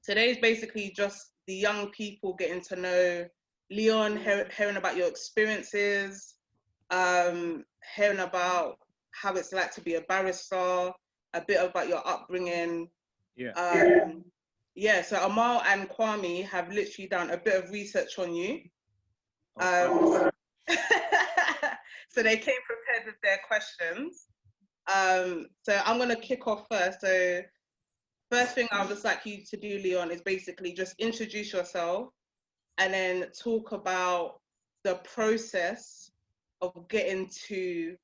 Today's basically just the young people getting to know Leon, hearing about your experiences, hearing about how it's like to be a barrister, a bit about your upbringing. Yeah. Yeah, so Amal and Kwame have literally done a bit of research on you. Oh, So they came prepared with their questions. So I'm going to kick off first. So first thing I would just like you to do, Leon, is basically just introduce yourself and then talk about the process of getting to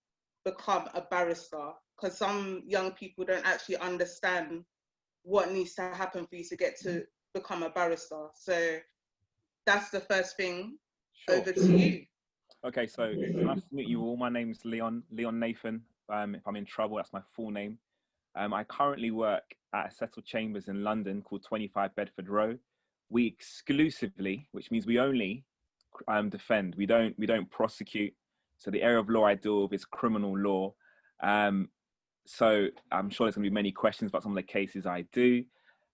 become a barrister. Because some young people don't actually understand what needs to happen for you to get to become a barrister. So that's the first thing. sure. Over to you. Okay, so nice to meet you all. My name is Leon Nathan. If I'm in trouble, that's my full name. I currently work at a settled chambers in London called 25 Bedford Row. We exclusively, which means we only defend. We don't prosecute. So the area of law I deal with is criminal law. So I'm sure there's going to be many questions about some of the cases I do.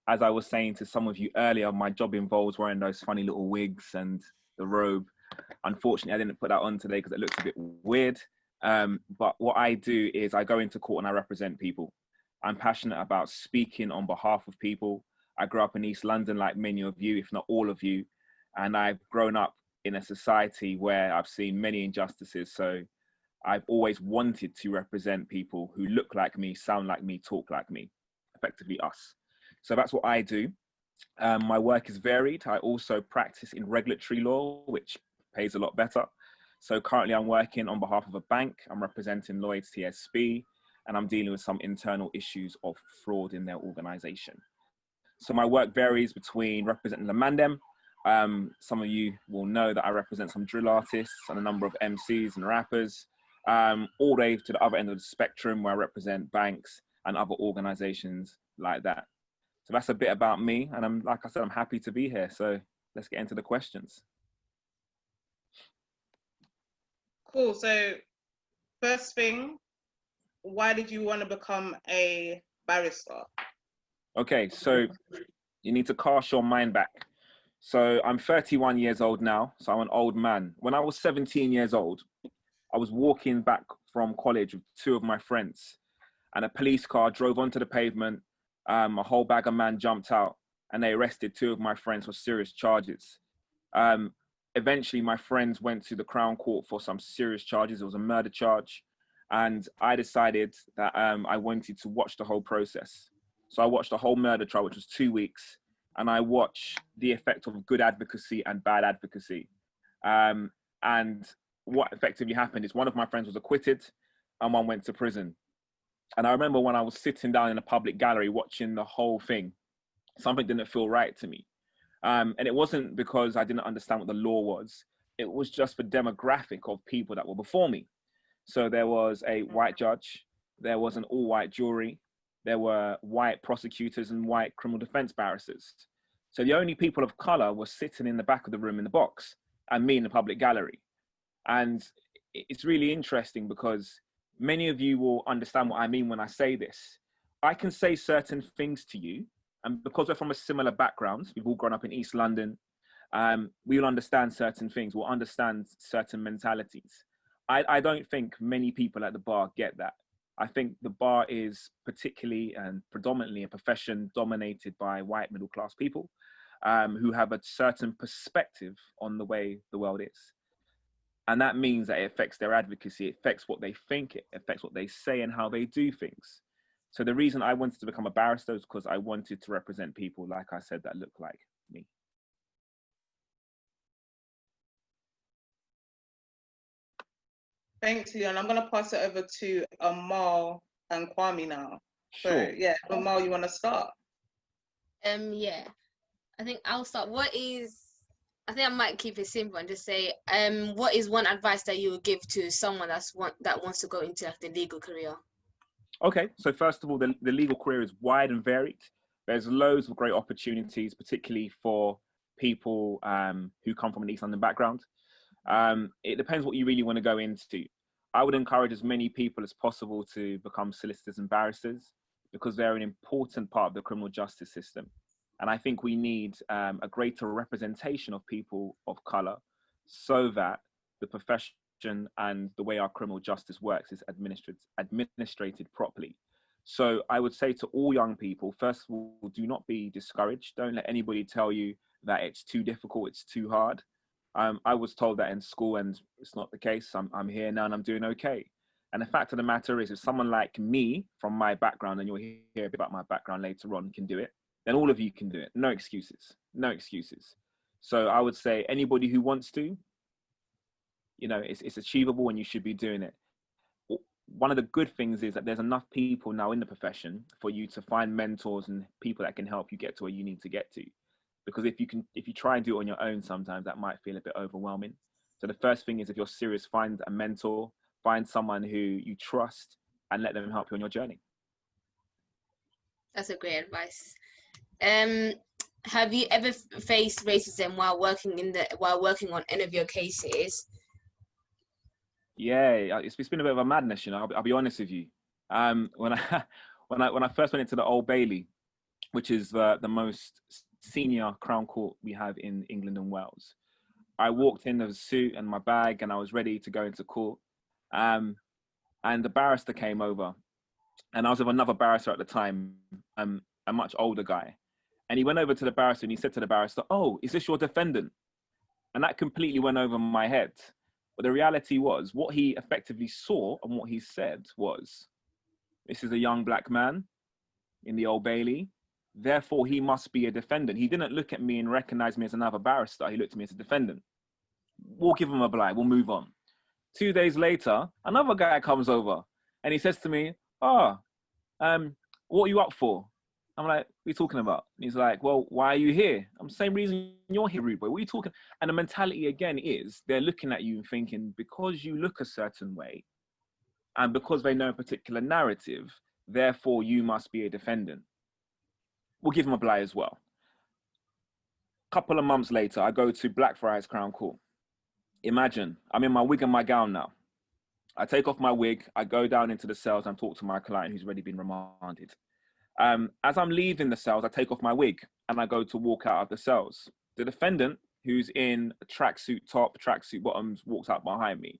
As I was saying to some of you earlier, my job involves wearing those funny little wigs and the robe. Unfortunately, I didn't put that on today because it looks a bit weird. But what I do is I go into court and I represent people. I'm passionate about speaking on behalf of people. I grew up in East London like many of you, if not all of you. And I've grown up in a society where I've seen many injustices. So I've always wanted to represent people who look like me, sound like me, talk like me, effectively us. So that's what I do. My work is varied. I also practice in regulatory law, which pays a lot better. So currently I'm working on behalf of a bank. I'm representing Lloyds TSB, and I'm dealing with some internal issues of fraud in their organization. So my work varies between representing the Mandem. Some of you will know that I represent some drill artists and a number of MCs and rappers, all the way to the other end of the spectrum where I represent banks and other organizations like that. So that's a bit about me. And like I said, I'm happy to be here. So let's get into the questions. Cool. So first thing, why did you want to become a barrister? Okay, so you need to cast your mind back. So I'm 31 years old now, so I'm an old man. When I was 17 years old, I was walking back from college with two of my friends, and a police car drove onto the pavement. A whole bag of man jumped out, and they arrested two of my friends for serious charges. Eventually, my friends went to the Crown Court for some serious charges. It was a murder charge, and I decided that I wanted to watch the whole process. So I watched the whole murder trial, which was 2 weeks, and I watched the effect of good advocacy and bad advocacy. And what effectively happened is one of my friends was acquitted and one went to prison. And I remember when I was sitting down in a public gallery watching the whole thing, something didn't feel right to me. And it wasn't because I didn't understand what the law was. It was just the demographic of people that were before me. So there was a white judge, there was an all-white jury, there were white prosecutors and white criminal defense barristers. So the only people of color were sitting in the back of the room in the box, and me in the public gallery. And it's really interesting because many of you will understand what I mean when I say this. I can say certain things to you, and because we're from a similar background, we've all grown up in East London, we'll understand certain things, we'll understand certain mentalities. I don't think many people at the bar get that. I think the bar is particularly and predominantly a profession dominated by white middle class people who have a certain perspective on the way the world is. And that means that it affects their advocacy, it affects what they think, it affects what they say and how they do things. So the reason I wanted to become a barrister is because I wanted to represent people, like I said, that look like me. Thanks, Leon. I'm going to pass it over to Amal and Kwame now. Sure. So, yeah, Amal, you want to start? Yeah, I think I'll start. I think I might keep it simple and just say, what is one advice that you would give to someone that wants to go into like the legal career? Okay, so first of all, the legal career is wide and varied. There's loads of great opportunities, particularly for people who come from an East London background. It depends what you really want to go into. I would encourage as many people as possible to become solicitors and barristers because they're an important part of the criminal justice system. And I think we need a greater representation of people of color so that the profession and the way our criminal justice works is administrated properly. So I would say to all young people, first of all, do not be discouraged. Don't let anybody tell you that it's too difficult, it's too hard. I was told that in school, and it's not the case. I'm here now and I'm doing okay. And the fact of the matter is, if someone like me from my background, and you'll hear a bit about my background later on, can do it, then all of you can do it. No excuses, no excuses. So I would say anybody who wants to, you know, it's achievable and you should be doing it. One of the good things is that there's enough people now in the profession for you to find mentors and people that can help you get to where you need to get to. Because if you try and do it on your own, sometimes that might feel a bit overwhelming. So the first thing is, if you're serious, find a mentor, find someone who you trust, and let them help you on your journey. That's a great advice. Have you ever faced racism while working on any of your cases? Yeah, it's been a bit of a madness, you know. I'll be honest with you. When I first went into the Old Bailey, which is the most senior Crown Court we have in England and Wales, I walked in with a suit and my bag, and I was ready to go into court. And the barrister came over, and I was with another barrister at the time, a much older guy. And he went over to the barrister and he said to the barrister, "Oh, is this your defendant?" And that completely went over my head. But the reality was, what he effectively saw and what he said was, this is a young black man in the Old Bailey, therefore he must be a defendant. He didn't look at me and recognize me as another barrister. He looked at me as a defendant. We'll give him a blight, we'll move on. 2 days later, another guy comes over and he says to me, "Oh, what are you up for?" I'm like, "What are you talking about?" And he's like, "Well, why are you here?" I'm the same reason you're here, rude boy. What are you talking? And the mentality again is, they're looking at you and thinking, because you look a certain way and because they know a particular narrative, therefore you must be a defendant. We'll give him a blight as well. Couple of months later, I go to Blackfriars Crown Court. Imagine, I'm in my wig and my gown now. I take off my wig, I go down into the cells and talk to my client who's already been remanded. As I'm leaving the cells, I take off my wig and I go to walk out of the cells. The defendant, who's in a tracksuit top, tracksuit bottoms, walks out behind me.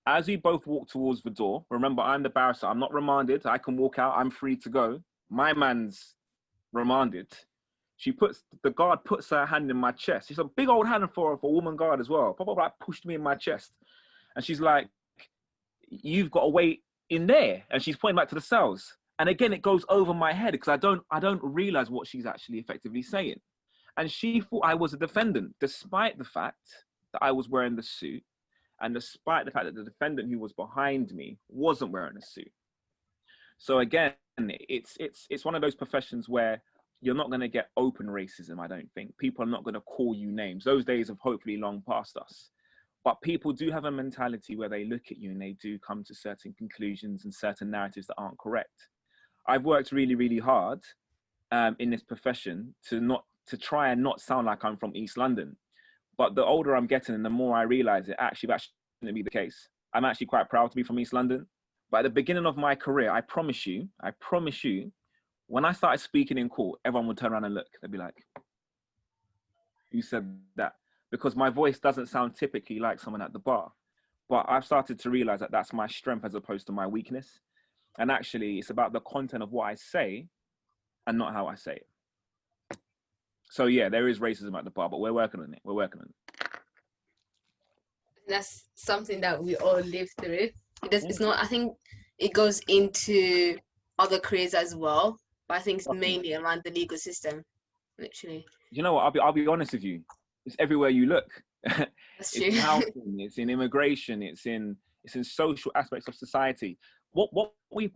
As we both walk towards the door, remember, I'm the barrister, I'm not remanded, I can walk out, I'm free to go. My man's remanded. The guard puts her hand in my chest. She's a big old hand for a woman guard as well. Probably like pushed me in my chest. And she's like, "You've got to wait in there." And she's pointing back to the cells. And again, it goes over my head because I don't realize what she's actually effectively saying. And she thought I was a defendant, despite the fact that I was wearing the suit, and despite the fact that the defendant who was behind me wasn't wearing a suit. So again, it's one of those professions where you're not going to get open racism, I don't think. People are not going to call you names. Those days have hopefully long past us. But people do have a mentality where they look at you and they do come to certain conclusions and certain narratives that aren't correct. I've worked really, really hard in this profession to try and not sound like I'm from East London. But the older I'm getting and the more I realize that shouldn't be the case. I'm actually quite proud to be from East London. But at the beginning of my career, I promise you, when I started speaking in court, everyone would turn around and look. They'd be like, "Who said that?" Because my voice doesn't sound typically like someone at the bar. But I've started to realize that that's my strength as opposed to my weakness. And actually, it's about the content of what I say and not how I say it. So yeah, there is racism at the bar, but we're working on it. That's something that we all live through. It's not, I think it goes into other careers as well, but I think it's mainly around the legal system, literally. You know what? I'll be honest with you. It's everywhere you look. That's true. It's in housing, it's in immigration, it's in social aspects of society. What we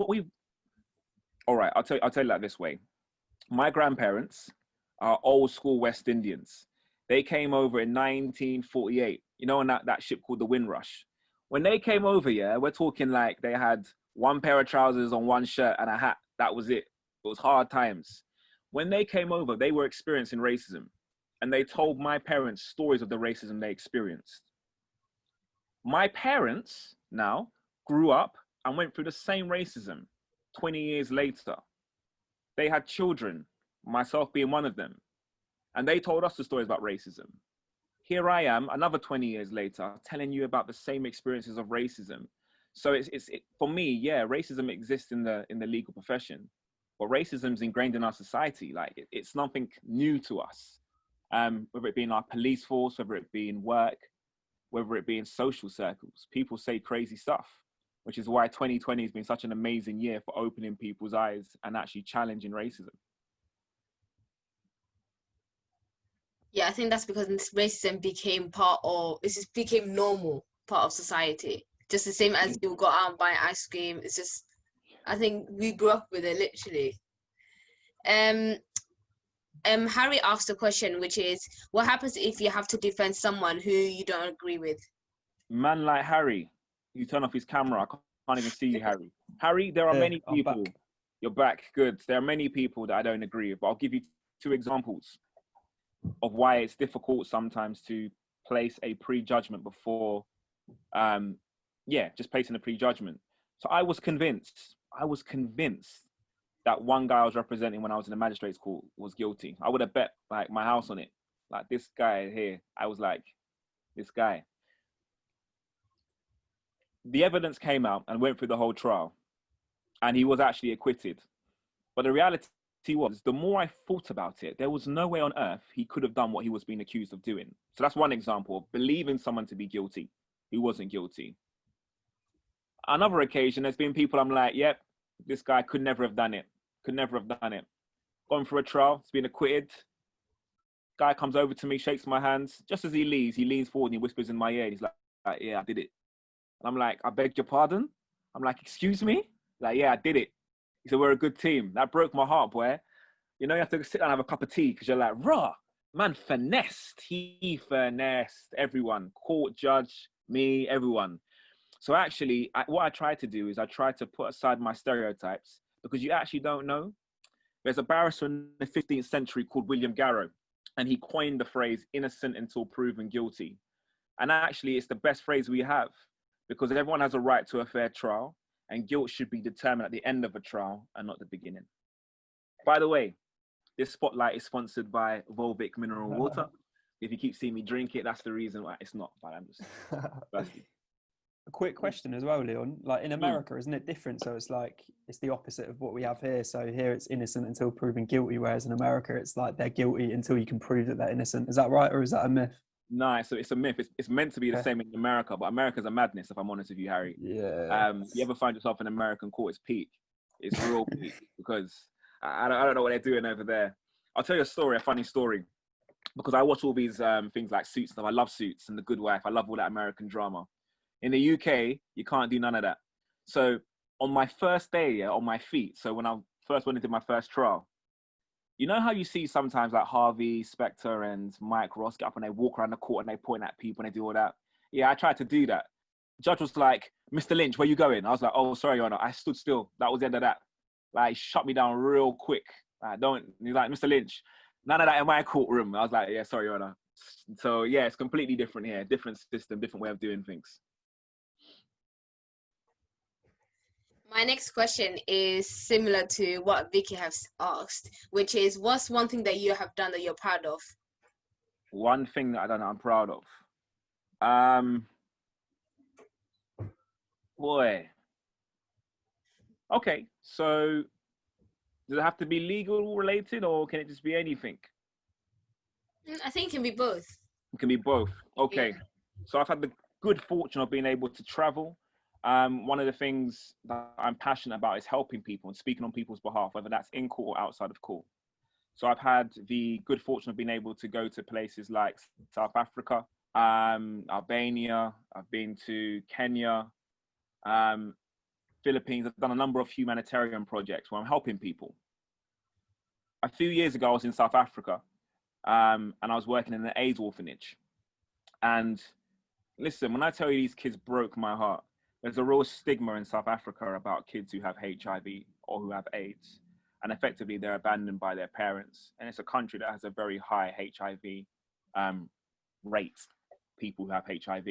all right, I'll tell you like this way. My grandparents are old school West Indians. They came over in 1948, you know, on that ship called the Windrush. When they came over, yeah, we're talking like they had one pair of trousers on one shirt and a hat. That was it. It was hard times. When they came over, they were experiencing racism. And they told my parents stories of the racism they experienced. My parents now grew up and went through the same racism 20 years later. They had children. myself being one of them. And they told us the stories about racism. Here I am, another 20 years later, telling you about the same experiences of racism. So for me, yeah, racism exists in the legal profession, but racism is ingrained in our society. Like it's nothing new to us. Whether it be in our police force, whether it be in work, whether it be in social circles, people say crazy stuff, which is why 2020 has been such an amazing year for opening people's eyes and actually challenging racism. Yeah, I think that's because racism became became normal part of society. Just the same as you go out and buy ice cream. It's just, I think we grew up with it literally. Harry asked a question, which is, what happens if you have to defend someone who you don't agree with? Man like Harry, you turn off his camera. I can't even see you, Harry. Harry, there are many people. You're back, good. There are many people that I don't agree with, but I'll give you 2 examples of why it's difficult sometimes to place a prejudgment before, just placing a prejudgment. So I was convinced that one guy I was representing when I was in the magistrate's court was guilty. I would have bet like my house on it. Like this guy here, I was like, this guy. The evidence came out and went through the whole trial, and he was actually acquitted. But the reality was, the more I thought about it, there was no way on earth he could have done what he was being accused of doing. So that's one example of believing someone to be guilty who wasn't guilty. Another occasion, there's been people I'm like, yep, this guy could never have done it. Gone through a trial, he's been acquitted. Guy comes over to me, shakes my hands. Just as he leans forward and he whispers in my ear. He's like, yeah, I did it. And I'm like, I beg your pardon? I'm like, excuse me? Like, yeah, I did it. He said, we're a good team. That broke my heart, boy. You know, you have to sit down and have a cup of tea because you're like, rah, man finessed. He finessed everyone. Court, judge, me, everyone. So actually, what I try to do is I try to put aside my stereotypes because you actually don't know. There's a barrister in the 15th century called William Garrow, and he coined the phrase innocent until proven guilty. And actually, it's the best phrase we have because everyone has a right to a fair trial, and guilt should be determined at the end of a trial and not the beginning. By the way, this spotlight is sponsored by Volvic mineral water. If you keep seeing me drink it, that's the reason why it's not, but I'm just thirsty. A quick question as well, Leon. Like in America, isn't it different? So it's like, it's the opposite of what we have here. So here it's innocent until proven guilty, whereas in America, it's like they're guilty until you can prove that they're innocent. Is that right? Or is that a myth? No, it's a myth. It's meant to be the same in America, but America's a madness, if I'm honest with you, Harry. Yeah. You ever find yourself in American court, it's peak. It's real peak because I don't know what they're doing over there. I'll tell you a funny story, because I watch all these things like Suits and stuff. I love Suits and The Good Wife. I love all that American drama. In the UK, you can't do none of that. So on my first day, on my feet, so when I first went into my first trial, you know how you see sometimes like Harvey Specter and Mike Ross get up and they walk around the court and they point at people and they do all that? Yeah, I tried to do that. The judge was like, Mr. Lynch, where you going? I was like, oh, sorry, Your Honor. I stood still. That was the end of that. Like, shut me down real quick. He's like, Mr. Lynch, none of that in my courtroom. I was like, yeah, sorry, Your Honor. So yeah, it's completely different here. Different system, different way of doing things. My next question is similar to what Vicky has asked, which is, what's one thing that you have done that you're proud of? One thing that I'm proud of. Boy. Okay, so does it have to be legal related or can it just be anything? I think it can be both. It can be both. Okay. Yeah. So I've had the good fortune of being able to travel. One of the things that I'm passionate about is helping people and speaking on people's behalf, whether that's in court or outside of court. So I've had the good fortune of being able to go to places like South Africa, Albania. I've been to Kenya, Philippines. I've done a number of humanitarian projects where I'm helping people. A few years ago, I was in South Africa, and I was working in an AIDS orphanage. And listen, when I tell you these kids broke my heart, there's a real stigma in South Africa about kids who have HIV or who have AIDS. And effectively, they're abandoned by their parents. And it's a country that has a very high HIV rate, people who have HIV.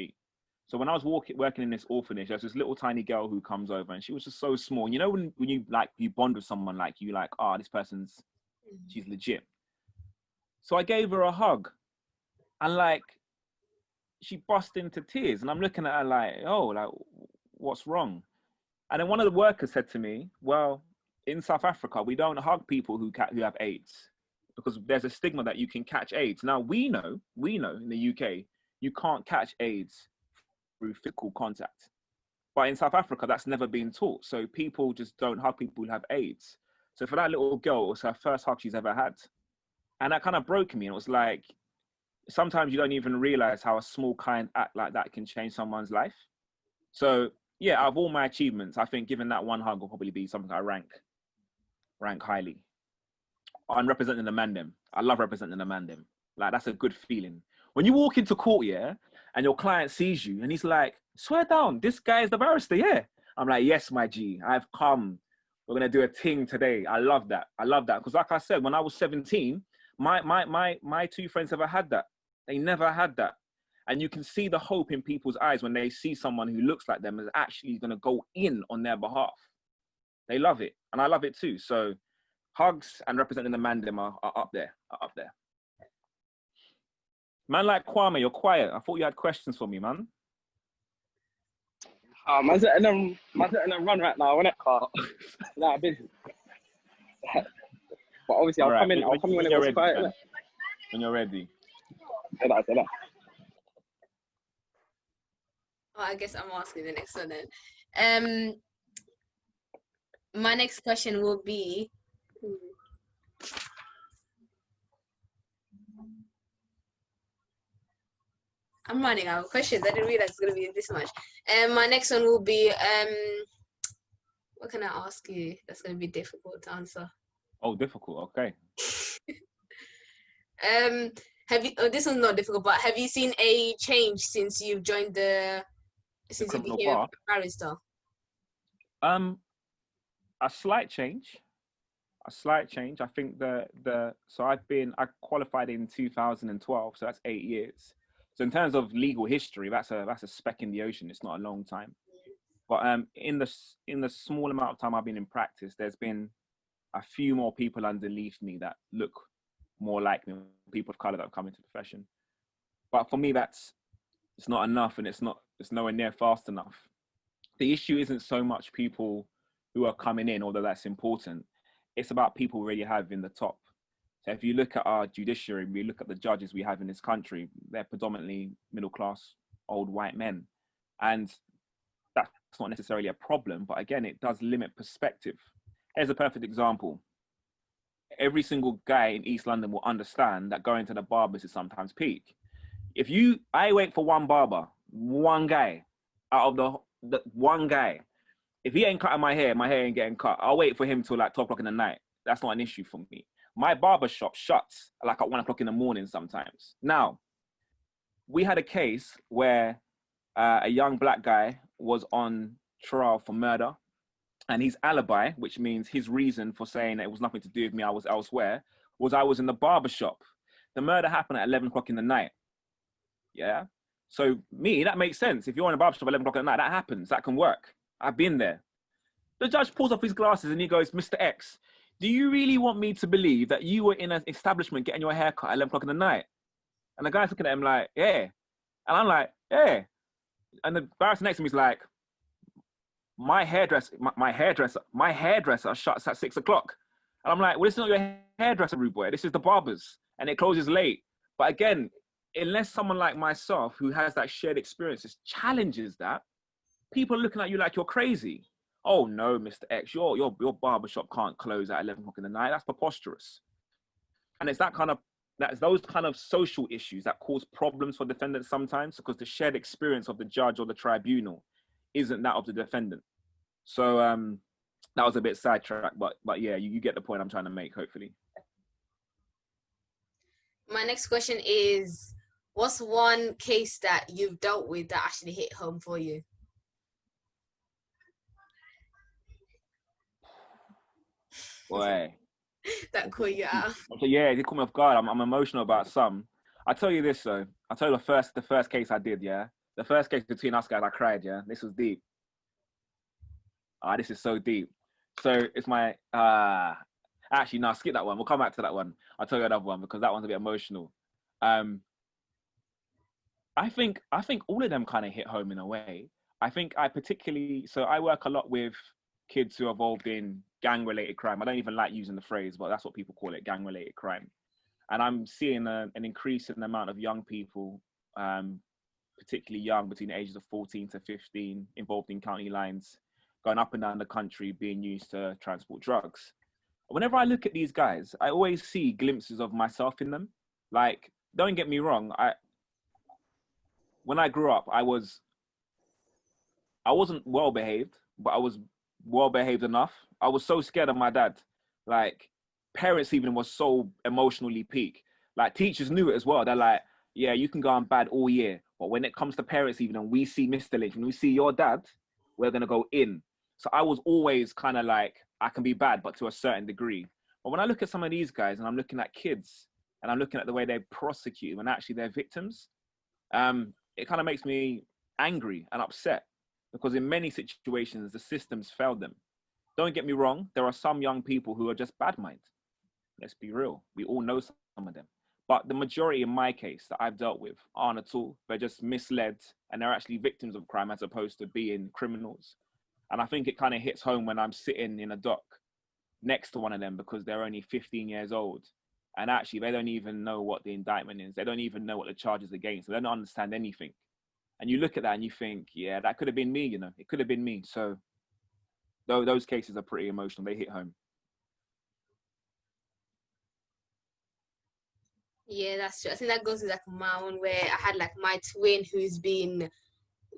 So when I was working in this orphanage, there's this little tiny girl who comes over and she was just so small. And you know, when you bond with someone like you, like, oh, this person's She's legit. So I gave her a hug, and like, she burst into tears, and I'm looking at her like, oh, like, what's wrong? And then one of the workers said to me, well, in South Africa, we don't hug people who have AIDS because there's a stigma that you can catch AIDS. Now we know in the UK, you can't catch AIDS through physical contact. But in South Africa, that's never been taught. So people just don't hug people who have AIDS. So for that little girl, it was her first hug she's ever had. And that kind of broke me. And it was like, sometimes you don't even realize how a small kind act like that can change someone's life. So yeah, out of all my achievements, I think giving that one hug will probably be something I rank highly. I'm representing the man them. I love representing the man them. Like, that's a good feeling. When you walk into court, yeah, and your client sees you and he's like, swear down, this guy is the barrister, yeah. I'm like, yes, my G, I've come. We're gonna do a thing today. I love that. I love that. Because like I said, when I was 17, my two friends never had that. They never had that. And you can see the hope in people's eyes when they see someone who looks like them is actually gonna go in on their behalf. They love it. And I love it too. So hugs and representing the mandem are up there, Man like Kwame, you're quiet. I thought you had questions for me, man. Man's letting them run right now, innit, car? Nah, busy. But obviously, I'll come in when it was quiet, innit? When you're ready. Say that. Oh, I guess I'm asking the next one then. My next question will be, I'm running out of questions. I didn't realize it's gonna be this much. My next one will be, what can I ask you that's gonna be difficult to answer? Oh, difficult. Okay. Have you? Oh, this one's not difficult, but have you seen a change since you've joined since you became a barrister? A slight change. I think so I qualified in 2012, so that's 8 years. So in terms of legal history, that's a speck in the ocean. It's not a long time. But in the small amount of time I've been in practice, there's been a few more people underneath me that look more like me, people of color that have come into the profession. But for me, it's not enough, and it's nowhere near fast enough. The issue isn't so much people who are coming in, although that's important. It's about people we already have in the top. So if you look at our judiciary, we look at the judges we have in this country, they're predominantly middle-class, old white men. And that's not necessarily a problem, but again, it does limit perspective. Here's a perfect example. Every single guy in East London will understand that going to the barbers is sometimes peak. I wait for one barber, one guy, out of the one guy. If he ain't cutting my hair ain't getting cut. I'll wait for him till like 12 o'clock in the night. That's not an issue for me. My barber shop shuts like at 1 o'clock in the morning sometimes. Now, we had a case where a young black guy was on trial for murder, and his alibi, which means his reason for saying that it was nothing to do with me, I was elsewhere, was I was in the barber shop. The murder happened at 11 o'clock in the night. Yeah. So that makes sense. If you're in a barber shop at 11 o'clock at night, that happens. That can work. I've been there. The judge pulls off his glasses and he goes, Mr. X, do you really want me to believe that you were in an establishment getting your hair cut at 11 o'clock in the night? And the guy's looking at him like, yeah. And I'm like, yeah. And the barrister next to me is like, my hairdresser shuts at 6 o'clock. And I'm like, well, this is not your hairdresser, rude boy. This is the barber's. And it closes late. But again, unless someone like myself who has that shared experience challenges that, people are looking at you like you're crazy. Oh no, Mr. X, your barbershop can't close at 11 o'clock in the night. That's preposterous. And it's that's those kind of social issues that cause problems for defendants sometimes, because the shared experience of the judge or the tribunal isn't that of the defendant. So that was a bit sidetracked, but yeah, you get the point I'm trying to make, hopefully. My next question is, what's one case that you've dealt with that actually hit home for you? Boy. That caught you out. So yeah, it caught me off guard. I'm emotional about some. I'll tell you this though. I'll tell you the first case I did, yeah. The first case between us guys, I cried, yeah. This was deep. This is so deep. So it's my Actually, no, skip that one. We'll come back to that one. I'll tell you another one because that one's a bit emotional. I think all of them kind of hit home in a way. I think I work a lot with kids who are involved in gang-related crime. I don't even like using the phrase, but that's what people call it, gang-related crime. And I'm seeing an increase in the amount of young people, particularly young, between the ages of 14 to 15, involved in county lines, going up and down the country, being used to transport drugs. Whenever I look at these guys, I always see glimpses of myself in them. Like, don't get me wrong, when I grew up, I wasn't well behaved, but I was well behaved enough. I was so scared of my dad. Like, parents even was so emotionally peak. Like, teachers knew it as well. They're like, yeah, you can go on bad all year, but when it comes to parents even, and we see Mr. Lynch, when we see your dad, we're gonna go in. So I was always kind of like, I can be bad, but to a certain degree. But when I look at some of these guys, and I'm looking at kids, and I'm looking at the way they prosecute when actually they're victims, it kind of makes me angry and upset, because in many situations, the systems failed them. Don't get me wrong, there are some young people who are just bad mind. Let's be real. We all know some of them. But the majority in my case that I've dealt with aren't at all. They're just misled, and they're actually victims of crime as opposed to being criminals. And I think it kind of hits home when I'm sitting in a dock next to one of them because they're only 15 years old. And actually, they don't even know what the indictment is. They don't even know what the charge is against. They don't understand anything. And you look at that and you think, yeah, that could have been me, It could have been me. So those cases are pretty emotional. They hit home. Yeah, that's true. I think that goes with like my own, where I had like my twin who's been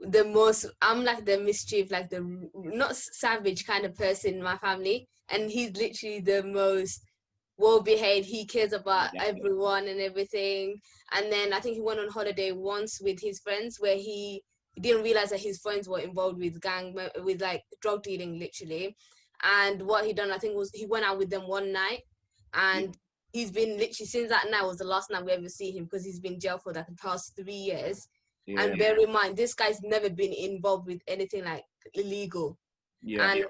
the most, I'm like the mischief, like the not savage kind of person in my family, and he's literally the most well behaved. He cares about everyone and everything. And then I think he went on holiday once with his friends where he didn't realize that his friends were involved with with like drug dealing, literally. And what he done, I think, was he went out with them one night, and he's been literally, since that night was the last night we ever see him, because he's been in jail for like the past 3 years. And bear in mind, this guy's never been involved with anything like illegal. And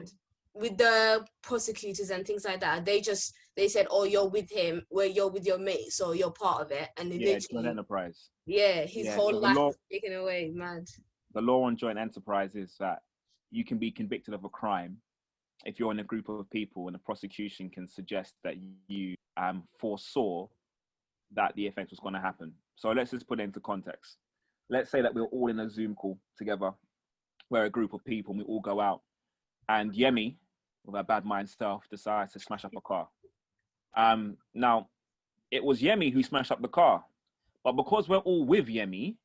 with the prosecutors and things like that, they said, oh, you're with him, where you're with your mate, so you're part of it. And it's an enterprise. His whole life was taken away, mad. The law on joint enterprise is that you can be convicted of a crime if you're in a group of people and the prosecution can suggest that you foresaw that the offense was going to happen. So let's just put it into context. Let's say that we're all in a Zoom call together. We're a group of people and we all go out, and Yemi, with her bad mind self, decides to smash up a car. Now, it was Yemi who smashed up the car, but because we're all with Yemi,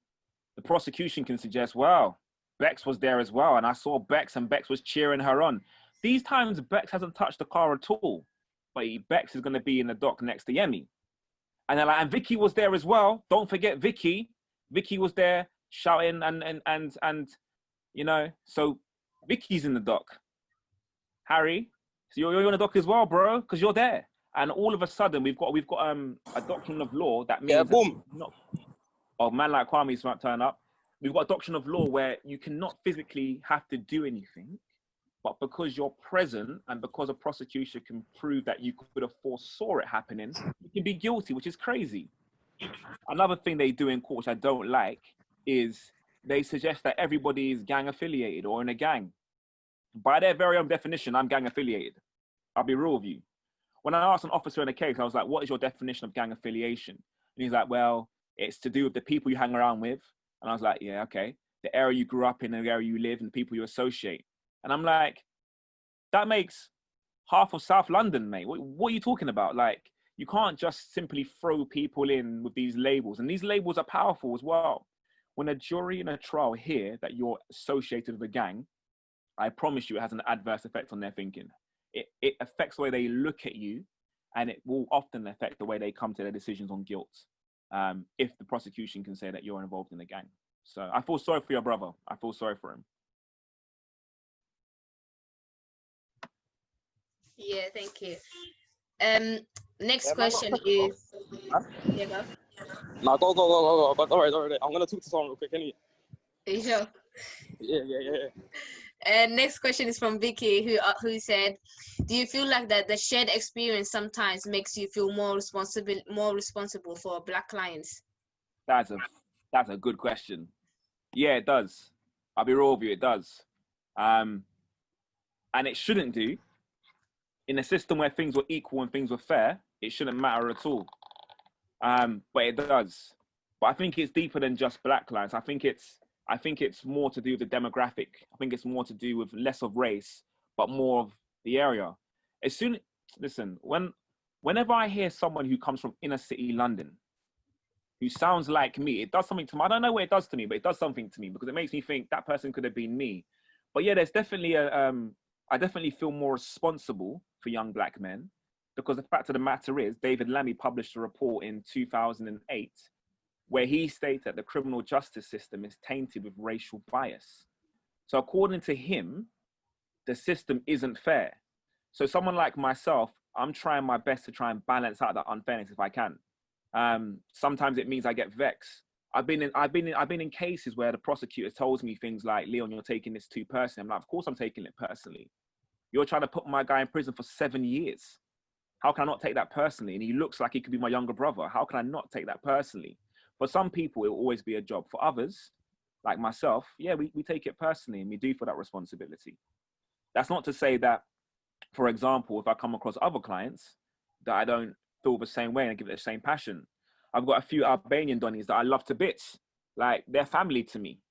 the prosecution can suggest, well, Bex was there as well, and I saw Bex and Bex was cheering her on. These times, Bex hasn't touched the car at all, but Bex is going to be in the dock next to Yemi. And they're like, and Vicky was there as well. Don't forget Vicky. Vicky was there shouting and so Vicky's in the dock. Harry, so you're in the dock as well, bro, because you're there. And all of a sudden, we've got a doctrine of law that means man like Kwame's might turn up. We've got a doctrine of law where you cannot physically have to do anything, but because you're present and because a prosecution can prove that you could have foresaw it happening, you can be guilty, which is crazy. Another thing they do in court, which I don't like, is they suggest that everybody is gang affiliated or in a gang. By their very own definition, I'm gang affiliated. I'll be real with you. When I asked an officer in a case, I was like, what is your definition of gang affiliation? And he's like, well, it's to do with the people you hang around with. And I was like, yeah, okay. The area you grew up in, the area you live, and the people you associate. And I'm like, that makes half of South London, mate. What are you talking about? Like, you can't just simply throw people in with these labels. And these labels are powerful as well. When a jury in a trial hear that you're associated with a gang, I promise you it has an adverse effect on their thinking. It affects the way they look at you, and it will often affect the way they come to their decisions on guilt, if the prosecution can say that you're involved in a gang. So I feel sorry for your brother. I feel sorry for him. Yeah, thank you. Next question is... Yeah, go. No, go. Don't worry. I'm going to talk to someone real quick, anyway. Are you sure? Yeah. And next question is from Vicky, who said, "Do you feel like that the shared experience sometimes makes you feel more responsible for Black clients?" That's a good question. Yeah, it does. I'll be real with you, it does. And it shouldn't do. In a system where things were equal and things were fair, it shouldn't matter at all. But it does. But I think it's deeper than just Black clients. I think it's more to do with the demographic. I think it's more to do with less of race, but more of the area. Whenever I hear someone who comes from inner city London, who sounds like me, it does something to me. I don't know what it does to me, but it does something to me because it makes me think that person could have been me. But yeah, there's definitely I definitely feel more responsible for young Black men because the fact of the matter is, David Lammy published a report in 2008 where he stated that the criminal justice system is tainted with racial bias. So according to him, the system isn't fair. So someone like myself, I'm trying my best to try and balance out that unfairness if I can. Sometimes it means I get vexed. I've been in cases where the prosecutor tells me things like, "Leon, you're taking this too personally." I'm like, "Of course I'm taking it personally. You're trying to put my guy in prison for 7 years. How can I not take that personally? And he looks like he could be my younger brother. How can I not take that personally?" For some people, it will always be a job. For others, like myself, yeah, we take it personally and we do feel that responsibility. That's not to say that, for example, if I come across other clients, that I don't feel the same way and give it the same passion. I've got a few Albanian Donnies that I love to bits. Like, they're family to me.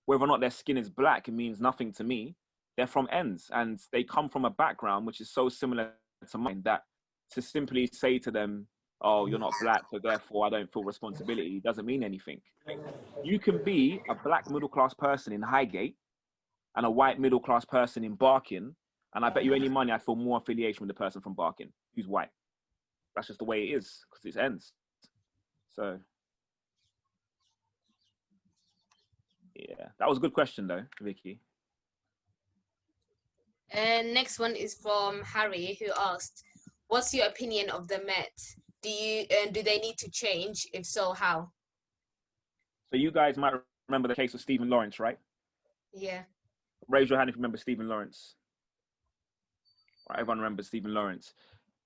Whether or not their skin is Black, it means nothing to me. They're from ends and they come from a background which is so similar to mine that to simply say to them, "Oh, you're not Black, so therefore I don't feel responsibility," doesn't mean anything. You can be a Black middle-class person in Highgate and a white middle-class person in Barking, and I bet you any money I feel more affiliation with the person from Barking who's white. That's just the way it is because it's ends. So yeah, that was a good question though, Vicky. And next one is from Harry, who asked, "What's your opinion of the Met? Do they need to change? If so, how?" So you guys might remember the case of Stephen Lawrence, right? Yeah. Raise your hand if you remember Stephen Lawrence. Right, everyone remembers Stephen Lawrence.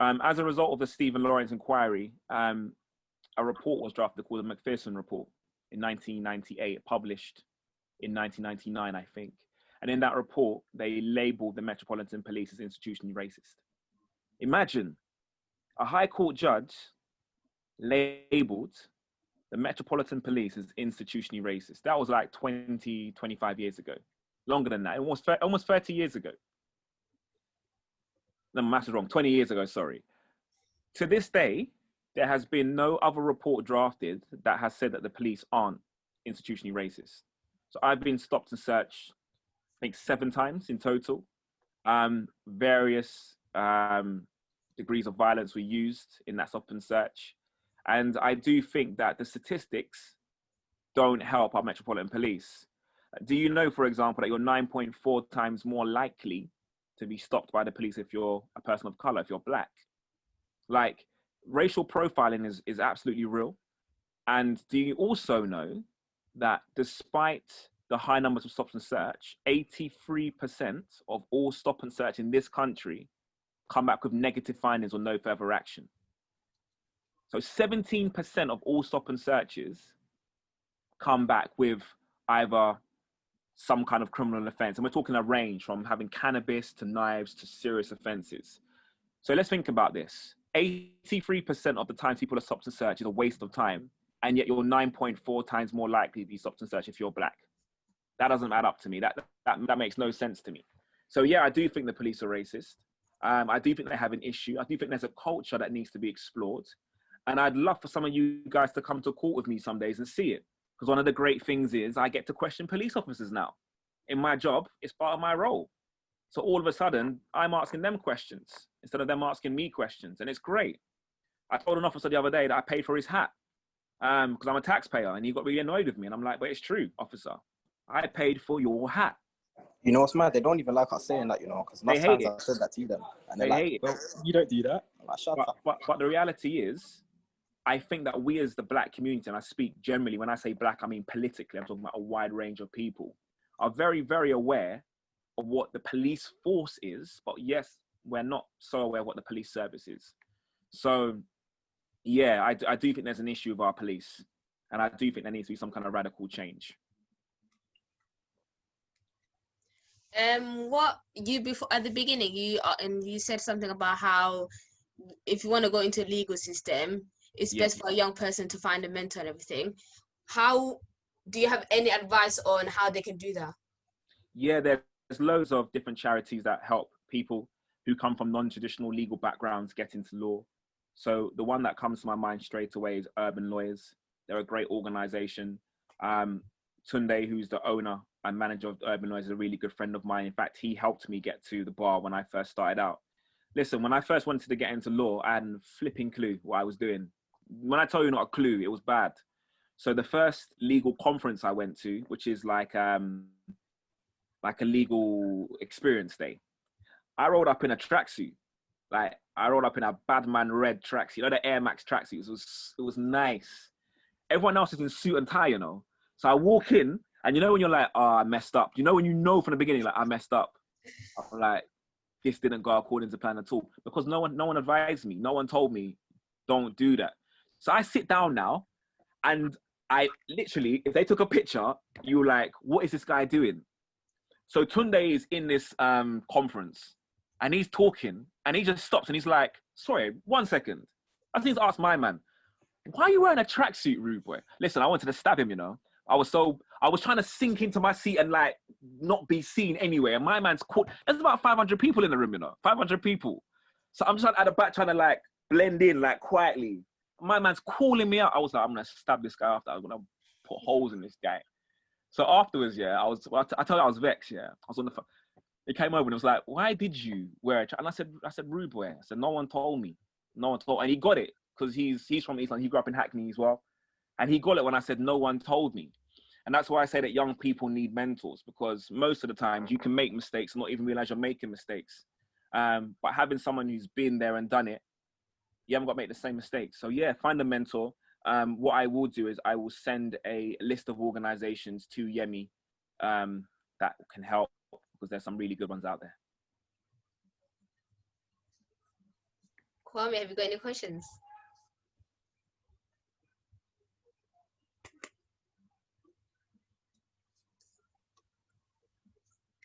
As a result of the Stephen Lawrence inquiry, a report was drafted called the McPherson Report in 1998, published in 1999, I think. And in that report, they labeled the Metropolitan Police as institutionally racist. Imagine a High Court judge labeled the Metropolitan Police as institutionally racist. That was like 20, 25 years ago. Longer than that, almost 30 years ago. No, my maths is wrong, 20 years ago, sorry. To this day, there has been no other report drafted that has said that the police aren't institutionally racist. So I've been stopped and searched, I think 7 times in total. Various degrees of violence were used in that stop and search. And I do think that the statistics don't help our Metropolitan Police. Do you know, for example, that you're 9.4 times more likely to be stopped by the police if you're a person of color, if you're Black? Like, racial profiling is absolutely real. And do you also know that despite the high numbers of stop and search, 83% of all stop and search in this country come back with negative findings or no further action? So 17% of all stop and searches come back with either some kind of criminal offense. And we're talking a range from having cannabis to knives to serious offenses. So let's think about this. 83% of the time people are stopped and searched is a waste of time. And yet you're 9.4 times more likely to be stopped and searched if you're Black. That doesn't add up to me. That makes no sense to me. So yeah, I do think the police are racist. I do think they have an issue. I do think there's a culture that needs to be explored. And I'd love for some of you guys to come to court with me some days and see it. Because one of the great things is I get to question police officers now. In my job, it's part of my role. So all of a sudden, I'm asking them questions instead of them asking me questions. And it's great. I told an officer the other day that I paid for his hat because I'm a taxpayer, and he got really annoyed with me. And I'm like, but it's true, officer. I paid for your hat. You know what's mad? They don't even like us saying that, you know, because most times I've said that to them. And They hate it. Well, you don't do that. I'm like, shut up. But the reality is, I think that we as the Black community, and I speak generally, when I say Black, I mean politically, I'm talking about a wide range of people, are very, very aware of what the police force is, but yes, we're not so aware of what the police service is. So yeah, I do think there's an issue with our police, and I do think there needs to be some kind of radical change. What you before at the beginning you said something about how if you want to go into a legal system, it's best for a young person to find a mentor and everything. How do you have any advice on how they can do that? Yeah, there's loads of different charities that help people who come from non-traditional legal backgrounds get into law. So the one that comes to my mind straight away is Urban Lawyers. They're a great organization. Tunde, who's the owner and manager of Urban Lawyers, is a really good friend of mine. In fact, he helped me get to the bar when I first started out. Listen, when I first wanted to get into law, I hadn't a flipping clue what I was doing. When I tell you not a clue, it was bad. So the first legal conference I went to, which is like a legal experience day, I rolled up in a tracksuit. Like I rolled up in a Badman red tracksuit, you know, the Air Max tracksuit. It was nice. Everyone else is in suit and tie, you know. So I walk in, and you know when you're like, oh, I messed up. You know when you know from the beginning, like I messed up. I'm like, this didn't go according to plan at all, because no one advised me. No one told me, don't do that. So I sit down now, and I literally, if they took a picture, you're like, what is this guy doing? So Tunde is in this conference, and he's talking, and he just stops, and he's like, sorry, 1 second. I think he's asked my man, why are you wearing a tracksuit, rude boy? Listen, I wanted to stab him, you know. I was trying to sink into my seat and like not be seen anyway. And my man's caught. There's about 500 people in the room, you know, 500 people. So I'm just at the back trying to like blend in like quietly. My man's calling me out. I was like, I'm gonna stab this guy after. I'm gonna put holes in this guy. So afterwards, yeah, I told you I was vexed. Yeah, I was on the phone. He came over and it was like, why did you wear it? And I said, rude boy. I said, no one told me. No one told. And he got it because he's from East London. He grew up in Hackney as well. And he got it when I said, no one told me. And that's why I say that young people need mentors, because most of the times you can make mistakes and not even realize you're making mistakes. But having someone who's been there and done it, you haven't got to make the same mistakes. So yeah, find a mentor. What I will do is I will send a list of organizations to Yemi that can help, because there's some really good ones out there. Kwame, have you got any questions?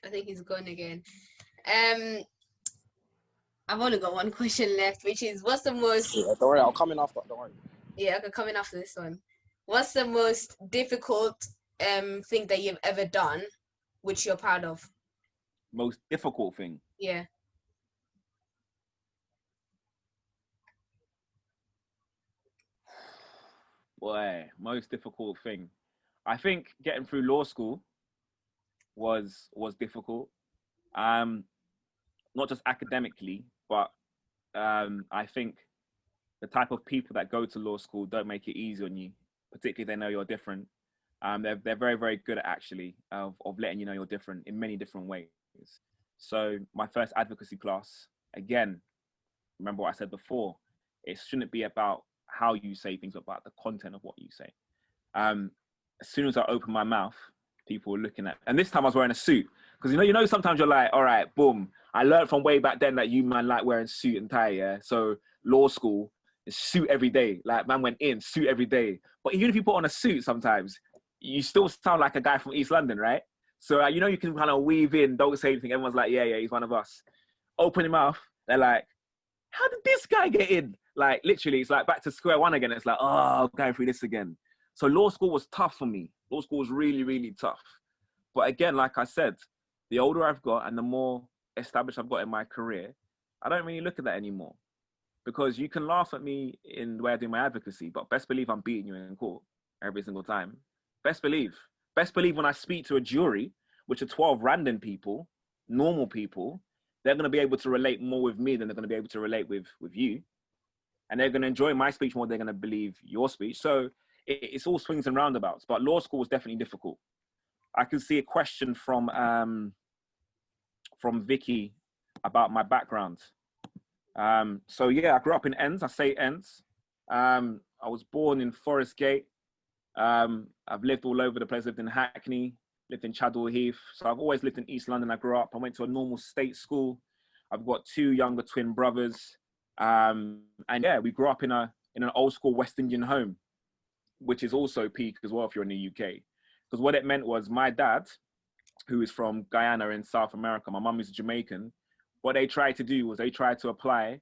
I think he's gone again. I've only got one question left, which is, what's the most... Yeah, don't worry, I'll come in after, don't worry. Yeah, okay, coming after this one. What's the most difficult thing that you've ever done, which you're proud of? Most difficult thing? Yeah. Boy, most difficult thing. I think getting through law school was difficult. Not just academically, but I think the type of people that go to law school don't make it easy on you, particularly if they know you're different. They're very, very good at actually of letting you know you're different in many different ways. So my first advocacy class, again, remember what I said before, it shouldn't be about how you say things, but about the content of what you say. As soon as I opened my mouth, people were looking at, and this time I was wearing a suit, because you know sometimes you're like, all right, boom. I learned from way back then that you man like wearing suit and tie, yeah. So law school is suit every day. Like man went in suit every day. But even if you put on a suit, sometimes you still sound like a guy from East London, right? So you know you can kind of weave in, don't say anything. Everyone's like, yeah, he's one of us. Open your mouth, they're like, how did this guy get in? Like literally, it's like back to square one again. It's like, oh, going through this again. So law school was tough for me. Law school was really, really tough. But again, like I said, the older I've got and the more established I've got in my career, I don't really look at that anymore. Because you can laugh at me in the way I do my advocacy, but best believe I'm beating you in court every single time. Best believe. Best believe when I speak to a jury, which are 12 random people, normal people, they're going to be able to relate more with me than they're going to be able to relate with you. And they're going to enjoy my speech more than they're going to believe your speech. So it's all swings and roundabouts. But law school was definitely difficult. I can see a question from Vicky about my background. So yeah, I grew up in Ends. I say Ends. I was born in Forest Gate. I've lived all over the place. Lived in Hackney, lived in Chadwell Heath. So I've always lived in East London. I grew up. I went to a normal state school. I've got 2 younger twin brothers. And yeah, we grew up in an old school West Indian home, which is also peak as well if you're in the UK. Because what it meant was my dad, who is from Guyana in South America, my mum is Jamaican, what they tried to do was they tried to apply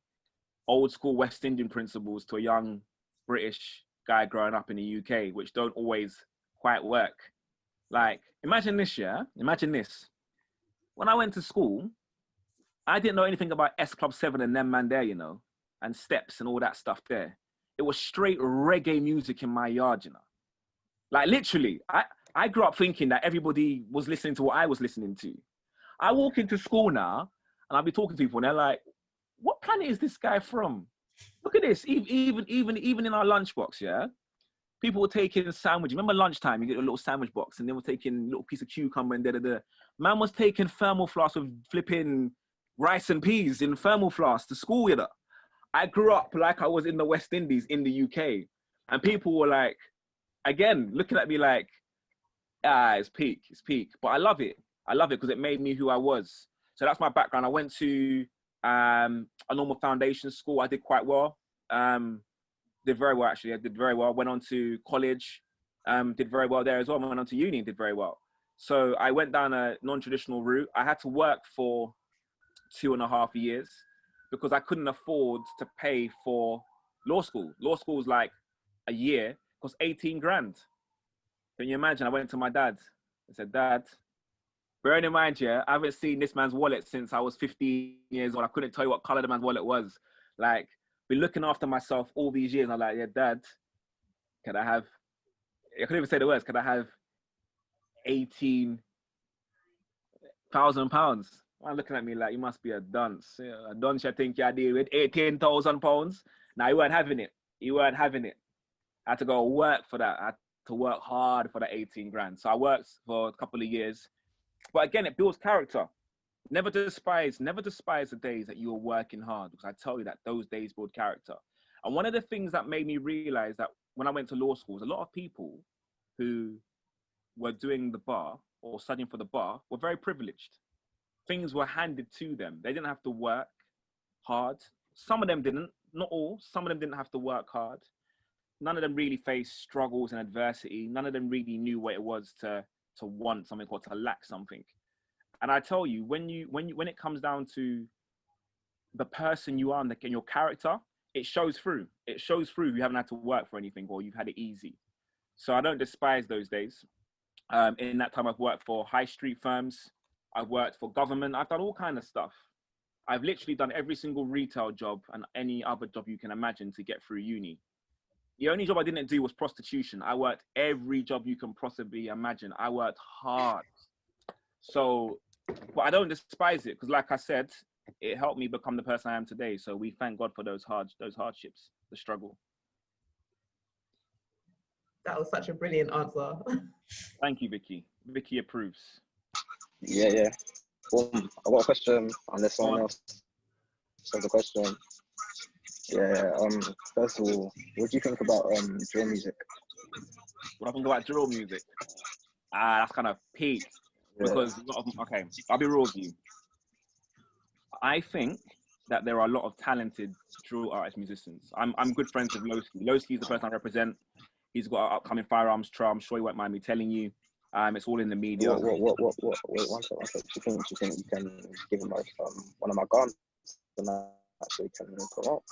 old school West Indian principles to a young British guy growing up in the UK, which don't always quite work. Like, imagine this, yeah? Imagine this. When I went to school, I didn't know anything about S Club 7 and them man there, you know, and Steps and all that stuff there. It was straight reggae music in my yard, you know. Like, literally, I grew up thinking that everybody was listening to what I was listening to. I walk into school now, and I'll be talking to people, and they're like, what planet is this guy from? Look at this, even in our lunchbox, yeah? People were taking sandwich. Remember lunchtime, you get a little sandwich box, and they were taking a little piece of cucumber and da-da-da. Man was taking thermal flasks with flipping rice and peas in thermal flasks to school, you know? I grew up like I was in the West Indies in the UK, and people were like, again, looking at me like, it's peak. But I love it because it made me who I was. So that's my background. I went to a normal foundation school. I did quite well. Did very well, actually. I did very well. Went on to college, did very well there as well. Went on to uni and did very well. So I went down a non-traditional route. I had to work for 2.5 years because I couldn't afford to pay for law school. Law school was like a year, cost 18 grand. Can you imagine? I went to my dad. I said, Dad, bearing in mind, yeah, I haven't seen this man's wallet since I was 15 years old. I couldn't tell you what color the man's wallet was. Like, been looking after myself all these years. And I'm like, yeah, Dad, I couldn't even say the words. Can I have 18,000 pounds? I'm looking at me like, you must be a dunce. Yeah, a dunce, I think you deal with 18,000 pounds. Now, you weren't having it. I had to go work for that. I had to work hard for that 18 grand. So I worked for a couple of years. But again, it builds character. Never despise the days that you are working hard, because I tell you that those days build character. And one of the things that made me realize that when I went to law schools, a lot of people who were doing the bar or studying for the bar were very privileged. Things were handed to them. They didn't have to work hard. Some of them didn't, not all. Some of them didn't have to work hard. None of them really faced struggles and adversity. None of them really knew what it was to want something or to lack something. And I tell you, when it comes down to the person you are and your character, it shows through. It shows through. You haven't had to work for anything, or you've had it easy. So I don't despise those days. In that time, I've worked for high street firms. I've worked for government. I've done all kinds of stuff. I've literally done every single retail job and any other job you can imagine to get through uni. The only job I didn't do was prostitution. I worked every job you can possibly imagine. I worked hard. So, but I don't despise it, because like I said, it helped me become the person I am today. So we thank God for those hardships, the struggle. That was such a brilliant answer. Thank you, Vicky. Vicky approves. Yeah. I've got a question, unless someone else has a question. Yeah, first of all, what do you think about drill music? What I think about drill music? That's kind of peak. Yeah. Because okay, I'll be real with you. I think that there are a lot of talented drill artist musicians. I'm good friends with Lowski. Lowski is the person I represent. He's got an upcoming firearms trial. I'm sure he won't mind me telling you. It's all in the media. Wait, one second. Do you think you can give him one of my guns and so he can promote?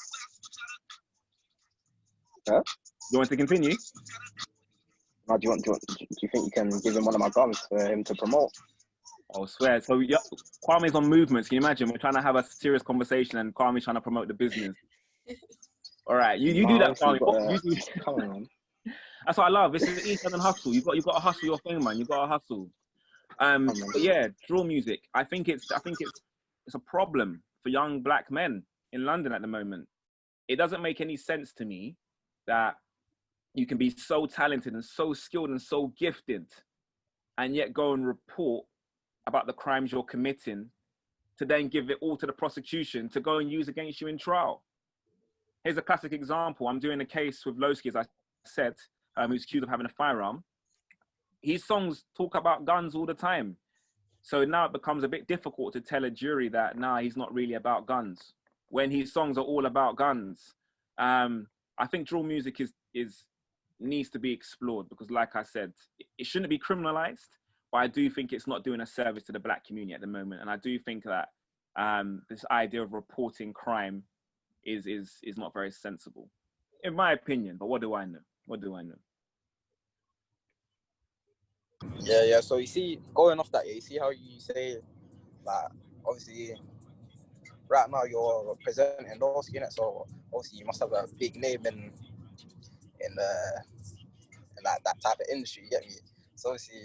Huh? You want to continue? No, do you think you can give him one of my guns for him to promote? I swear. So yeah, Kwame's on movements. Can you imagine? We're trying to have a serious conversation and Kwame's trying to promote the business. All right, you do that, Kwame. Come on, man. That's what I love. This is East London hustle. You got to hustle your thing, man. You got to hustle. But yeah, drill music. I think it's a problem for young black men in London at the moment. It doesn't make any sense to me that you can be so talented and so skilled and so gifted, and yet go and report about the crimes you're committing, to then give it all to the prosecution to go and use against you in trial. Here's a classic example. I'm doing a case with Lowski, as I said, who's accused of having a firearm. his songs talk about guns all the time. So now it becomes a bit difficult to tell a jury that, nah, he's not really about guns, when his songs are all about guns. I think drill music needs to be explored, because like I said, it shouldn't be criminalized, but I do think it's not doing a service to the black community at the moment. And I do think that this idea of reporting crime is not very sensible, in my opinion. But what do I know? What do I know? Yeah. So you see, going off that, you see how you say, like, obviously, right now you're representing North unit, so obviously you must have a big name in like that type of industry. You get me? So obviously,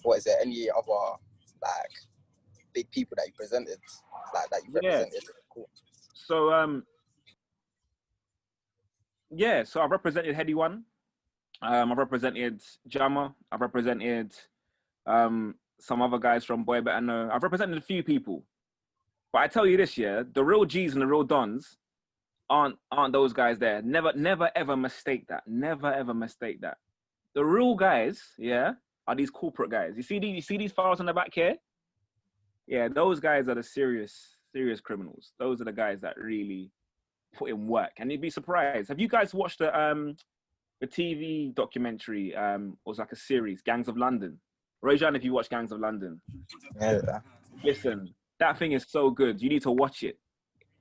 what is there any other like big people that you presented, like that you represented? Cool. So so I've represented Heady One. I've represented Jammer. I've represented some other guys from Boy Better Know. I've represented a few people. But I tell you this, yeah, the real G's and the real Dons aren't those guys there. Never ever mistake that. Never ever mistake that. The real guys, yeah, are these corporate guys. You see these files on the back here? Yeah, those guys are the serious criminals. Those are the guys that really put in work. And you'd be surprised. Have you guys watched the TV documentary? It was like a series, Gangs of London. Raise your hand if you watch Gangs of London. Yeah. Listen, that thing is so good. You need to watch it.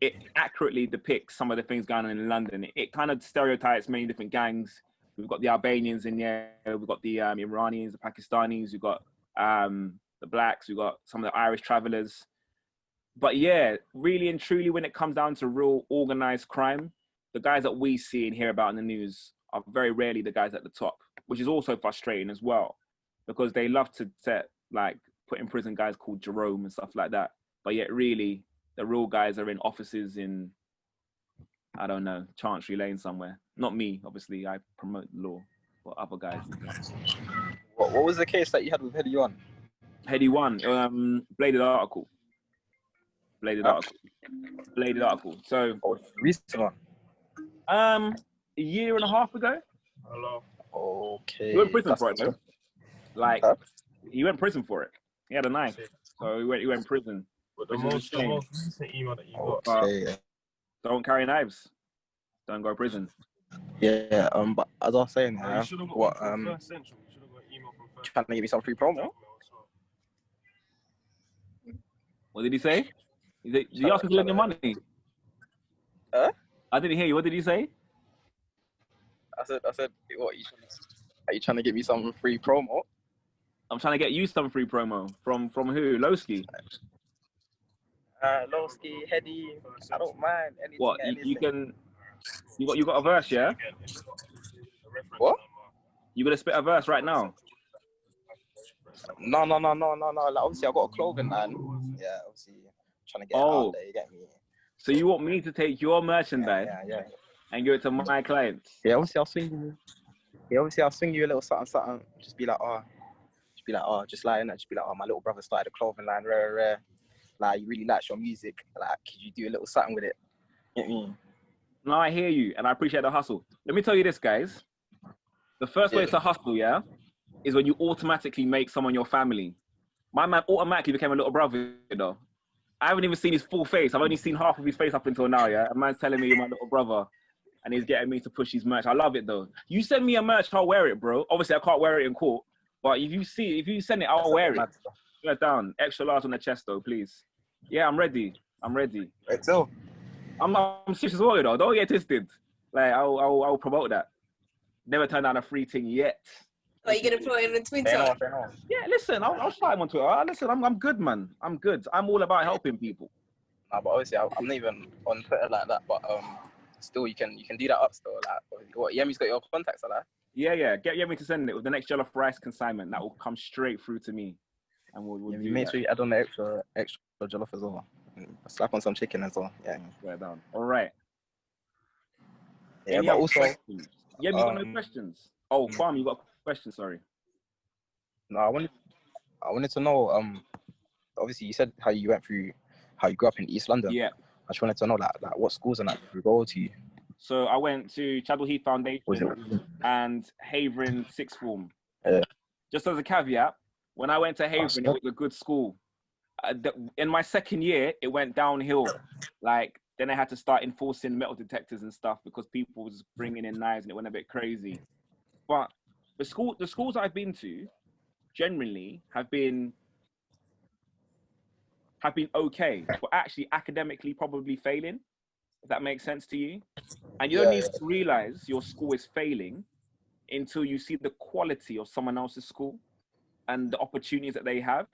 It accurately depicts some of the things going on in London. It kind of stereotypes many different gangs. We've got the Albanians in there. We've got the Iranians, the Pakistanis. We've got the blacks. We've got some of the Irish travelers. But yeah, really and truly, when it comes down to real organized crime, the guys that we see and hear about in the news are very rarely the guys at the top, which is also frustrating as well, because they love to put in prison guys called Jerome and stuff like that. But yet really, the real guys are in offices in, I don't know, Chancery Lane somewhere. Not me, obviously. I promote law, but other guys. What was the case that you had with Heady One? Heady One, bladed article. Bladed article. So, recent one. a year and a half ago. Hello. Okay. He went prison for it, though. He went prison for it. He had a knife, so he went prison. But the most recent email that you got. Okay. Don't carry knives. Don't go to prison. Yeah. But as I was saying, You should have got what First Central. You should have got an email from First trying to give me some free promo? What did he say? Did you ask him to lend your money? Huh? I didn't hear you. What did he say? I said, what are you trying to get me some free promo? I'm trying to get you some free promo from who? Lowski. Lowski, Heady, I don't mind anything. What you got a verse, yeah? What? You gonna spit a verse right now? No. Like, obviously, I got a clothing line. Yeah, obviously, trying to get it out there. You get me? So you want me to take your merchandise and give it to my clients? Yeah, obviously, I'll swing you a little something. Just be like, just like that. Just be like, my little brother started a clothing line, rare. Like, you really likes your music. Like, could you do a little something with it? Get me? No, I hear you, and I appreciate the hustle. Let me tell you this, guys. The first way to hustle, is when you automatically make someone your family. My man automatically became a little brother, you know. I haven't even seen his full face. I've only seen half of his face up until now, yeah? A man's telling me you're my little brother, and he's getting me to push his merch. I love it, though. You send me a merch, I'll wear it, bro. Obviously, I can't wear it in court, but if you send it, I'll wear it. Get down. Extra large on the chest, though, please. Yeah, I'm ready. Right, so. I'm serious as well, you know. Don't get twisted. Like, I'll promote that. Never turned down a free thing yet. Are you gonna put it on Twitter? Yeah, listen, I'll shout him on Twitter. Listen, I'm good, man. I'm good. I'm all about helping people. Nah, but obviously, I'm not even on Twitter like that. But still, you can do that up still. Like, what? Yemi's got your contacts, or that? Yeah. Get Yemi to send it with the next jollof rice consignment. That will come straight through to me, and we'll do make sure you add on the extra jollof as well. Slap on some chicken as well. Yeah. Right down. All right. Yeah, but also, Yemi, you got no questions? Oh, Farm, you got a question? Sorry. No, I wanted to know. Obviously, you said how you grew up in East London. Yeah. I just wanted to know like what schools and that you go to. So I went to Chadwell Heath Foundation and Havering Sixth Form. Yeah. just as a caveat, when I went to Haven, it was a good school. In my second year, it went downhill. Like, then I had to start enforcing metal detectors and stuff because people was bringing in knives and it went a bit crazy. But the schools I've been to generally have been okay, but actually academically probably failing, if that makes sense to you. And you don't need to realize your school is failing until you see the quality of someone else's school and the opportunities that they have.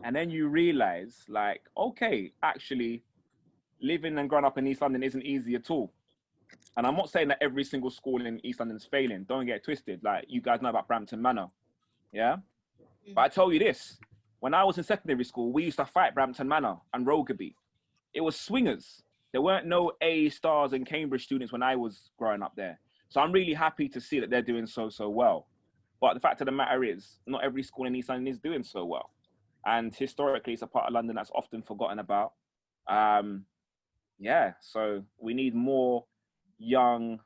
And then you realize, like, okay, actually, living and growing up in East London isn't easy at all. And I'm not saying that every single school in East London is failing. Don't get it twisted. Like, you guys know about Brampton Manor, yeah? But I tell you this, when I was in secondary school, we used to fight Brampton Manor and Rogeby. It was swingers. There weren't no A stars and Cambridge students when I was growing up there. So I'm really happy to see that they're doing so well. But the fact of the matter is, not every school in East London is doing so well. And historically, it's a part of London that's often forgotten about. Yeah, so we need more young,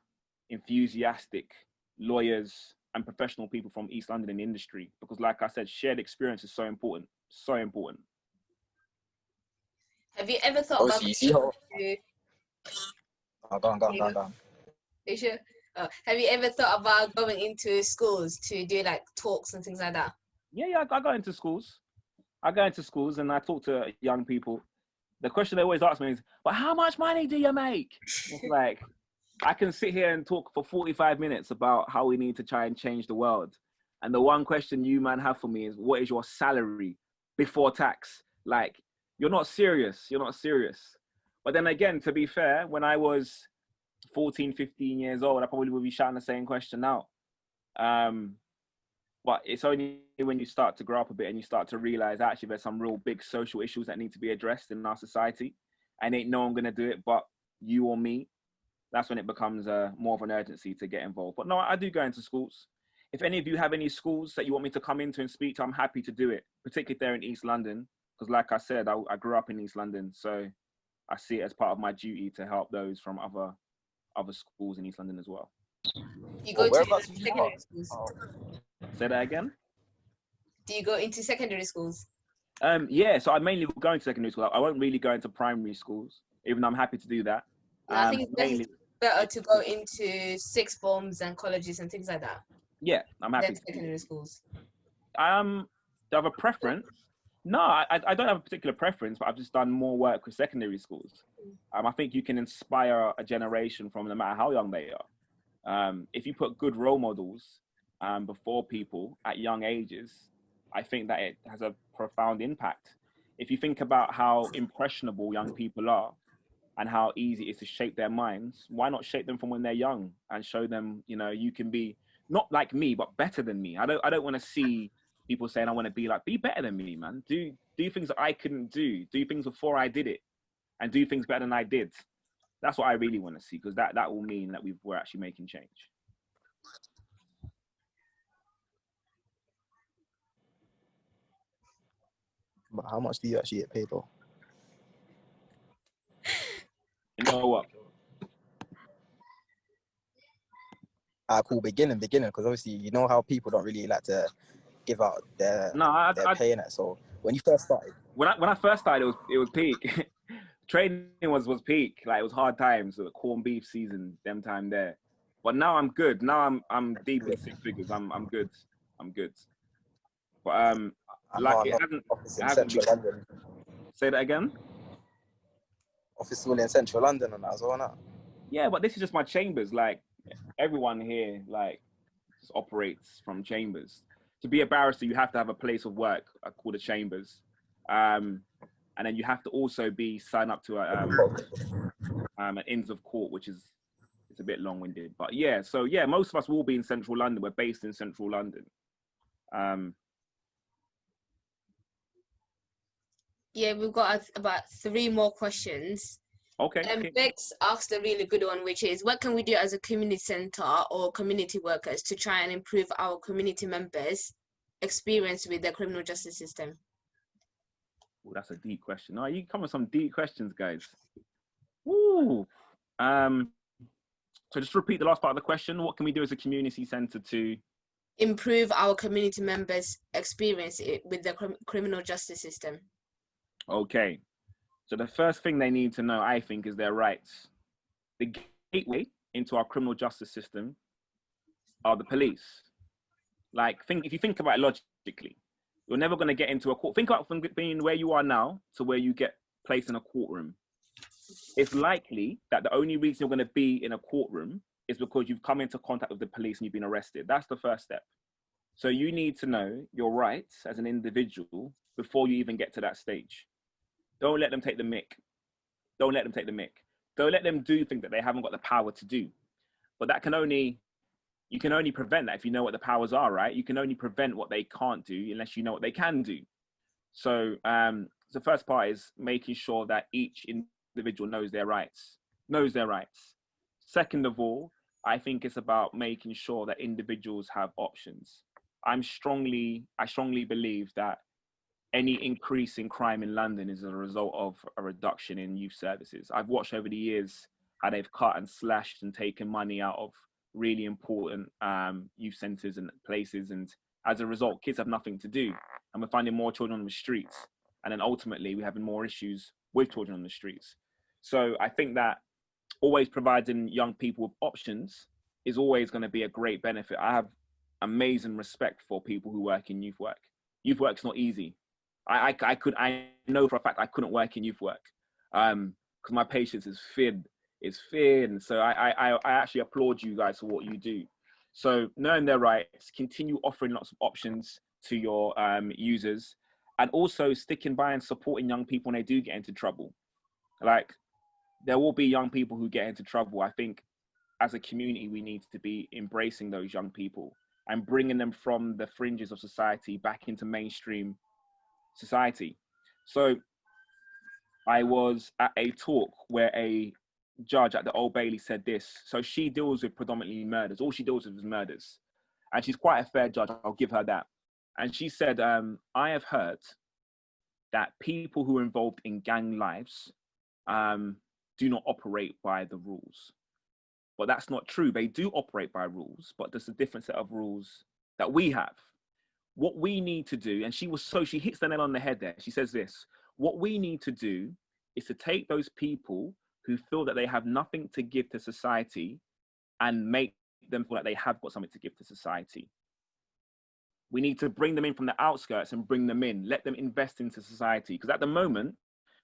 enthusiastic lawyers and professional people from East London in the industry. Because like I said, shared experience is so important, so important. Have you ever thought Obviously, you see how... Go on. You sure? Have you ever thought about going into schools to do like talks and things like that? Yeah, I go into schools. I go into schools and I talk to young people. The question they always ask me is, but how much money do you make? It's like, I can sit here and talk for 45 minutes about how we need to try and change the world. And the one question you man have for me is, what is your salary before tax? Like, you're not serious. You're not serious. But then again, to be fair, when I was 14, 15 years old, I probably would be shouting the same question out. But it's only when you start to grow up a bit and you start to realize actually there's some real big social issues that need to be addressed in our society, and ain't no one gonna do it but you or me. That's when it becomes more of an urgency to get involved. But no, I do go into schools. If any of you have any schools that you want me to come into and speak to, I'm happy to do it, particularly if they're in East London. Because like I said, I grew up in East London, so I see it as part of my duty to help those from other schools in East London as well. You go to secondary schools? Say that again? Do you go into secondary schools? Yeah, so I mainly will go into secondary school. I won't really go into primary schools, even though I'm happy to do that. No, I think it's better to go into sixth forms and colleges and things like that. Yeah, I'm happy. Than secondary schools. Do I have a preference? No, I don't have a particular preference, but I've just done more work with secondary schools. I think you can inspire a generation from no matter how young they are. If you put good role models before people at young ages, I think that it has a profound impact. If you think about how impressionable young people are and how easy it is to shape their minds, why not shape them from when they're young and show them, you know, you can be not like me, but better than me. I don't want to see people saying, I want to be like, be better than me, man. Do things that I couldn't do. Do things before I did it and do things better than I did. That's what I really want to see, because that will mean that we're actually making change. But how much do you actually get paid though? You know what? Cool, beginning, because obviously you know how people don't really like to give out their pay in it. So when you first started, when I first started, it was peak. Training was peak. Like, it was hard times. So the corned beef season, them time there. But now I'm good. Now I'm deep in six figures. I'm good. But like it hasn't been. London. Say that again. Office all in central London and that as well now. Yeah, but this is just my chambers. Like, everyone here like just operates from chambers. To be a barrister, you have to have a place of work called a chambers, and then you have to also be signed up to an Inns of Court, which is, it's a bit long-winded. But yeah, so yeah, most of us will be in central London. We're based in central London. Yeah, we've got about 3 more questions. Okay. Bex asked a really good one, which is, what can we do as a community centre or community workers to try and improve our community members' experience with the criminal justice system? Ooh, that's a deep question. Oh, you come with some deep questions, guys. Ooh. So just repeat the last part of the question. What can we do as a community centre to improve our community members' experience with the criminal justice system? Okay. So the first thing they need to know, I think, is their rights. The gateway into our criminal justice system are the police. Like, if you think about it logically, you're never going to get into a court. Think about from being where you are now to where you get placed in a courtroom. It's likely that the only reason you're going to be in a courtroom is because you've come into contact with the police and you've been arrested. That's the first step. So you need to know your rights as an individual before you even get to that stage. Don't let them take the mick. Don't let them take the mick. Don't let them do things that they haven't got the power to do. But you can only prevent that if you know what the powers are, right? You can only prevent what they can't do unless you know what they can do. So the first part is making sure that each individual knows their rights. Second of all, I think it's about making sure that individuals have options. I strongly believe that any increase in crime in London is a result of a reduction in youth services. I've watched over the years how they've cut and slashed and taken money out of really important youth centres and places. And as a result, kids have nothing to do. And we're finding more children on the streets. And then ultimately, we're having more issues with children on the streets. So I think that always providing young people with options is always going to be a great benefit. I have amazing respect for people who work in youth work. Youth work's not easy. I know for a fact I couldn't work in youth work because my patience is thin. So I actually applaud you guys for what you do. So knowing their rights, continue offering lots of options to your users, and also sticking by and supporting young people when they do get into trouble. Like, there will be young people who get into trouble. I think as a community, we need to be embracing those young people and bringing them from the fringes of society back into mainstream society. So I was at a talk where a judge at the Old Bailey said this. So she deals with predominantly murders. All she deals with is murders. And she's quite a fair judge. I'll give her that. And she said, I have heard that people who are involved in gang lives do not operate by the rules. But that's not true. They do operate by rules, but there's a different set of rules that we have. What we need to do, and she hits the nail on the head there. She says this: what we need to do is to take those people who feel that they have nothing to give to society and make them feel like they have got something to give to society. We need to bring them in from the outskirts and bring them in, let them invest into society. Because at the moment,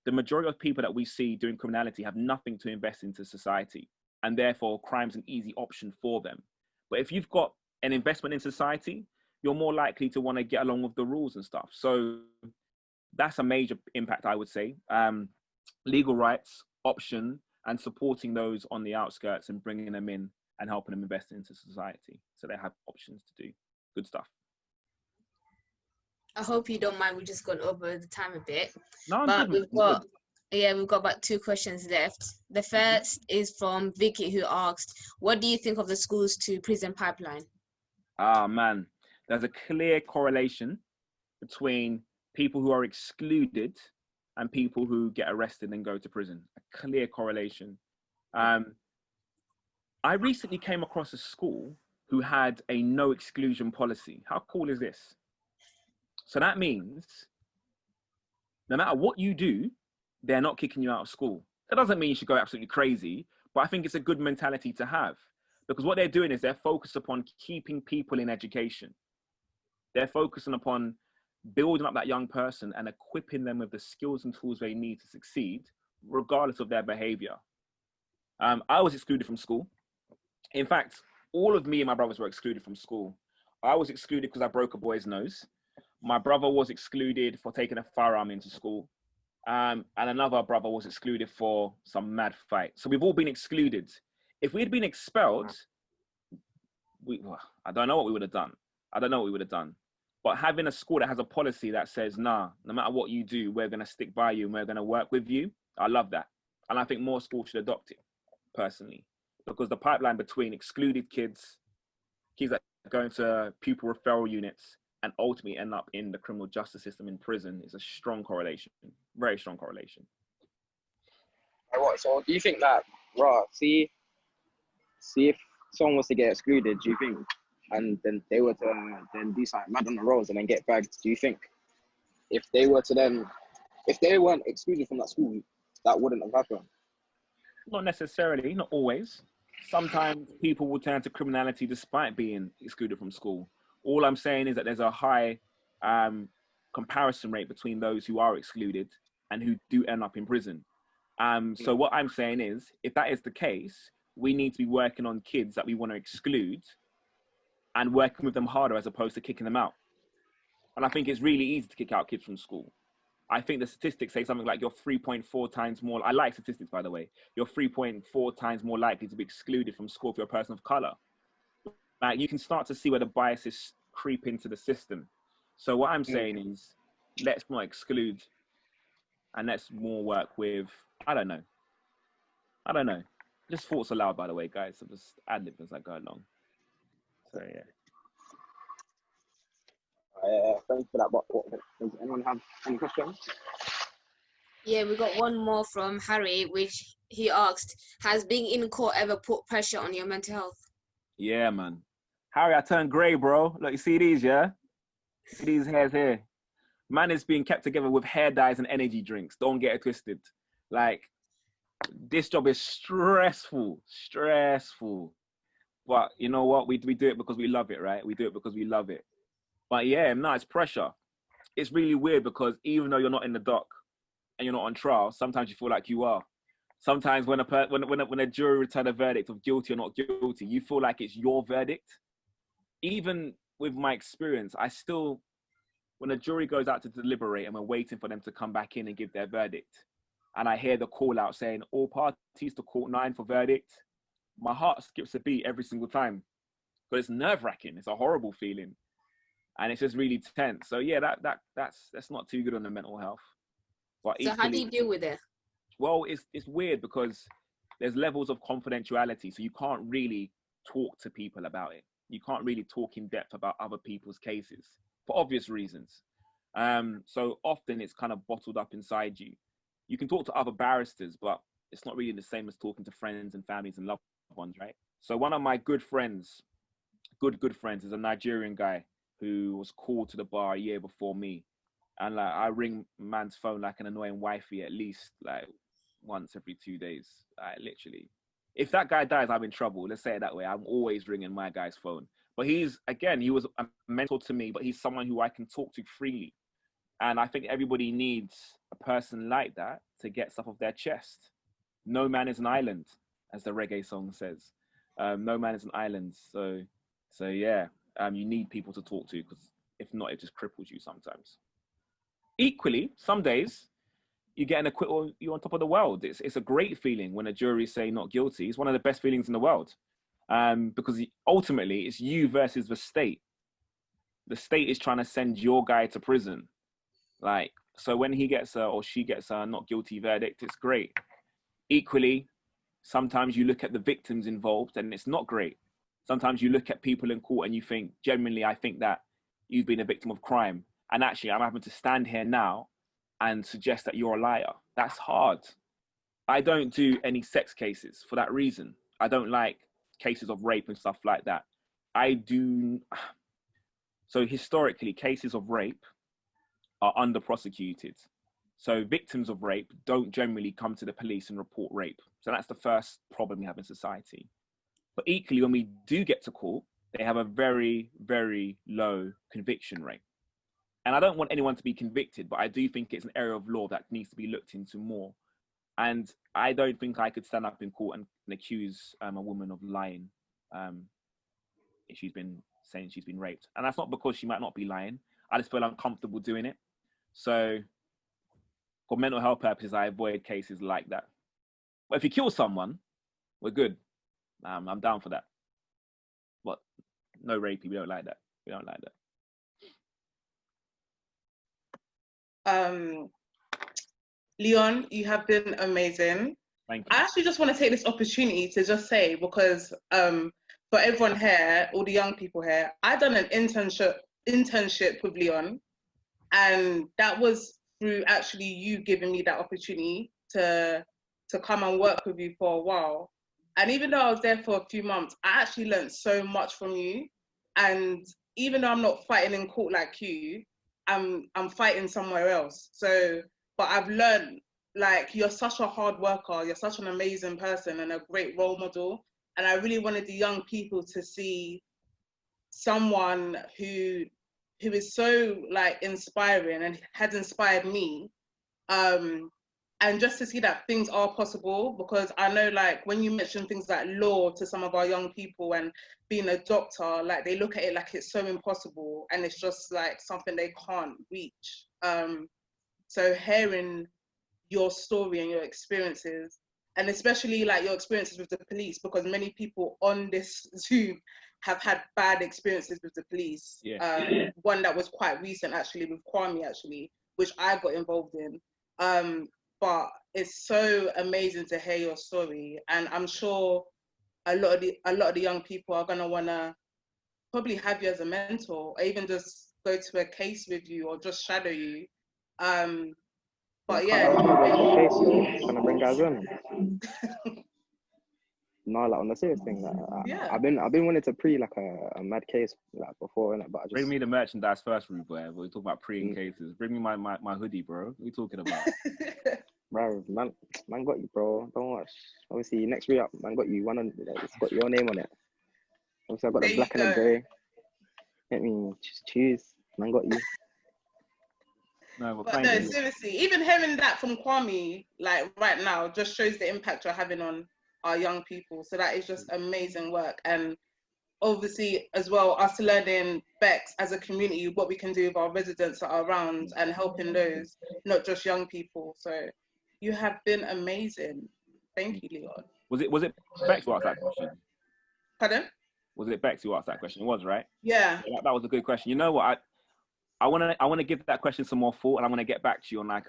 the majority of people that we see doing criminality have nothing to invest into society. And therefore, crime's an easy option for them. But if you've got an investment in society, you're more likely to want to get along with the rules and stuff. So that's a major impact, I would say. Legal rights, option, and supporting those on the outskirts and bringing them in and helping them invest into society so they have options to do good stuff. I hope you don't mind, we've just gone over the time a bit. No, but we've got about 2 questions left. The first is from Vicky, who asked, what do you think of the schools to prison pipeline? Man, there's a clear correlation between people who are excluded and people who get arrested and go to prison. A clear correlation. I recently came across a school who had a no exclusion policy. How cool is this? So that means no matter what you do, they're not kicking you out of school. That doesn't mean you should go absolutely crazy, but I think it's a good mentality to have, because what they're doing is they're focused upon keeping people in education. They're focusing upon building up that young person and equipping them with the skills and tools they need to succeed, regardless of their behavior. I was excluded from school. In fact, all of me and my brothers were excluded from school. I was excluded because I broke a boy's nose. My brother was excluded for taking a firearm into school. And another brother was excluded for some mad fight. So we've all been excluded. If we had been expelled, I don't know what we would have done. But having a school that has a policy that says, nah, no matter what you do, we're going to stick by you and we're going to work with you, I love that. And I think more schools should adopt it, personally, because the pipeline between excluded kids that go into pupil referral units and ultimately end up in the criminal justice system in prison is a strong correlation, very strong correlation. So do you think that, see if someone was to get excluded, do you think and then they were to then do something mad on the roads and then get bagged, do you think if they weren't excluded from that school, that wouldn't have happened? Not necessarily, not always. Sometimes people will turn to criminality despite being excluded from school. All I'm saying is that there's a high comparison rate between those who are excluded and who do end up in prison. So what I'm saying is, if that is the case, we need to be working on kids that we want to exclude and working with them harder as opposed to kicking them out. And I think it's really easy to kick out kids from school. I think the statistics say something like you're 3.4 times more, I like statistics, by the way, you're 3.4 times more likely to be excluded from school if you're a person of color. Like, you can start to see where the biases creep into the system. So what I'm saying is, let's not exclude and let's more work with, I don't know. Just thoughts aloud, by the way, guys. I'm just ad-lib as I go along. So, yeah. Thanks for that. But does anyone have any questions? Yeah, we got one more from Harry, which he asked, has being in court ever put pressure on your mental health? Yeah, man. Harry, I turned grey, bro. Look, you see these, yeah? See these hairs here? Man is being kept together with hair dyes and energy drinks. Don't get it twisted. Like, this job is stressful. But you know what? We do it because we love it, right? We do it because we love it. But yeah, no, it's pressure. It's really weird because even though you're not in the dock and you're not on trial, sometimes you feel like you are. Sometimes when a jury return a verdict of guilty or not guilty, you feel like it's your verdict. Even with my experience, I still, when a jury goes out to deliberate and we're waiting for them to come back in and give their verdict, and I hear the call out saying, all parties to court 9 for verdict, my heart skips a beat every single time. But it's nerve-wracking. It's a horrible feeling. And it's just really tense. So yeah, that's not too good on the mental health. But so how do you deal with it? Well, it's weird because there's levels of confidentiality. So you can't really talk to people about it. You can't really talk in depth about other people's cases for obvious reasons. So often it's kind of bottled up inside you. You can talk to other barristers, but it's not really the same as talking to friends and families and loved ones, right? So one of my good friends, good friends, is a Nigerian guy who was called to the bar a year before me. And like, I ring man's phone like an annoying wifey at least like once every 2 days, like literally. If that guy dies, I'm in trouble. Let's say it that way. I'm always ringing my guy's phone. But he was a mentor to me, but he's someone who I can talk to freely. And I think everybody needs a person like that to get stuff off their chest. No man is an island, as the reggae song says. No man is an island. So yeah. You need people to talk to because if not, it just cripples you sometimes. Equally, some days you get an acquittal, you're on top of the world. It's a great feeling when a jury say not guilty. It's one of the best feelings in the world because ultimately it's you versus the state. The state is trying to send your guy to prison. Like, so when he gets or she gets a not guilty verdict, it's great. Equally, sometimes you look at the victims involved and it's not great. Sometimes you look at people in court and you think, genuinely, I think that you've been a victim of crime. And actually, I'm having to stand here now and suggest that you're a liar. That's hard. I don't do any sex cases for that reason. I don't like cases of rape and stuff like that. So historically, cases of rape are under prosecuted. So victims of rape don't generally come to the police and report rape. So that's the first problem we have in society. But equally, when we do get to court, they have a very, very low conviction rate. And I don't want anyone to be convicted, but I do think it's an area of law that needs to be looked into more. And I don't think I could stand up in court and accuse a woman of lying if she's been saying she's been raped. And that's not because she might not be lying. I just feel uncomfortable doing it. So for mental health purposes, I avoid cases like that. But if you kill someone, we're good. I'm down for that. But no rapey, we don't like that. We don't like that. Leon, you have been amazing. Thank you. I actually just want to take this opportunity to just say, because for everyone here, all the young people here, I've done an internship with Leon, and that was through actually you giving me that opportunity to come and work with you for a while. And even though I was there for a few months, I actually learned so much from you. And even though I'm not fighting in court like you, I'm fighting somewhere else. So, but I've learned, like, you're such a hard worker, you're such an amazing person and a great role model. And I really wanted the young people to see someone who is so like inspiring and has inspired me. And just to see that things are possible, because I know, like, when you mention things like law to some of our young people and being a doctor, like, they look at it like it's so impossible and it's just like something they can't reach. So hearing your story and your experiences, and especially like your experiences with the police, because many people on this Zoom have had bad experiences with the police. Yeah. One that was quite recent, actually, with Kwame, actually, which I got involved in. But it's so amazing to hear your story, and I'm sure a lot of the young people are gonna wanna probably have you as a mentor, or even just go to a case with you, or just shadow you. But yeah, Can I bring guys on? No, like, on the serious thing, like, yeah. I've been wanting to pre like a mad case like before, innit? But I just Bring me the merchandise first, rude boy. We're talking about pre and cases. Bring me my hoodie, bro. What are you talking about? bro, man got you, bro. Don't watch. Obviously, next re-up, man got you. One on, it's got your name on it. Obviously, I got There the black you and the go. grey. Let me just choose. Man got you. No, But no, seriously, even hearing that from Kwame, like, right now, just shows the impact you're having on our young people. So that is just amazing work. And obviously, as well, us learning Bex as a community, what we can do with our residents that are around and helping those, not just young people. So you have been amazing. Thank you, Leon. Was it Bex who asked that question? Pardon? Was it Bex who asked that question? It was, right? Yeah. That was a good question. You know what? I want to give that question some more thought, and I want to get back to you on like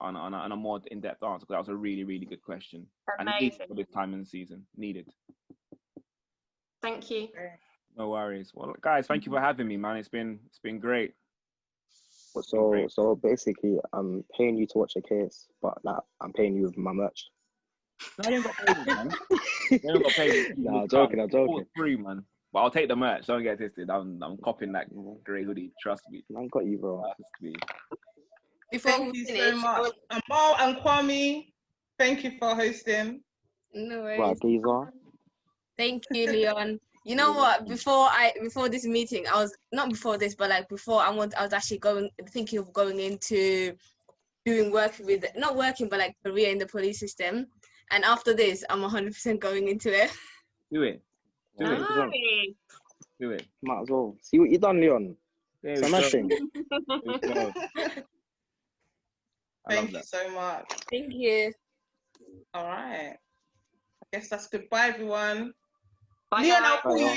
on a more in-depth answer, because that was a really, really good question. And needed for this time in the season. Needed. Thank you. No worries. Well, guys, thank you for having me, man. It's been great. So basically, I'm paying you to watch a case, but like, I'm paying you with my merch. No, I didn't got paid, man. I didn't got paid. No, I'm joking. All free, man. But I'll take the merch. Don't get twisted. I'm copying that grey hoodie. Trust me. Man got you, bro. Trust me. Thank you so much. Amal and Kwame, thank you for hosting. No worries. Right, these are. Thank you, Leon. You know what? Before this meeting, I was not before this, but like before, I was actually thinking of going into doing work with, not working, but like career in the police system. And after this, I'm 100% going into it. Do it. Do it. Nice. Do it. Might as well. See what you done, Leon. Smashing. Thank you so much. Thank you. All right. I guess that's goodbye, everyone. Bye, Leon, guys. I'll call you.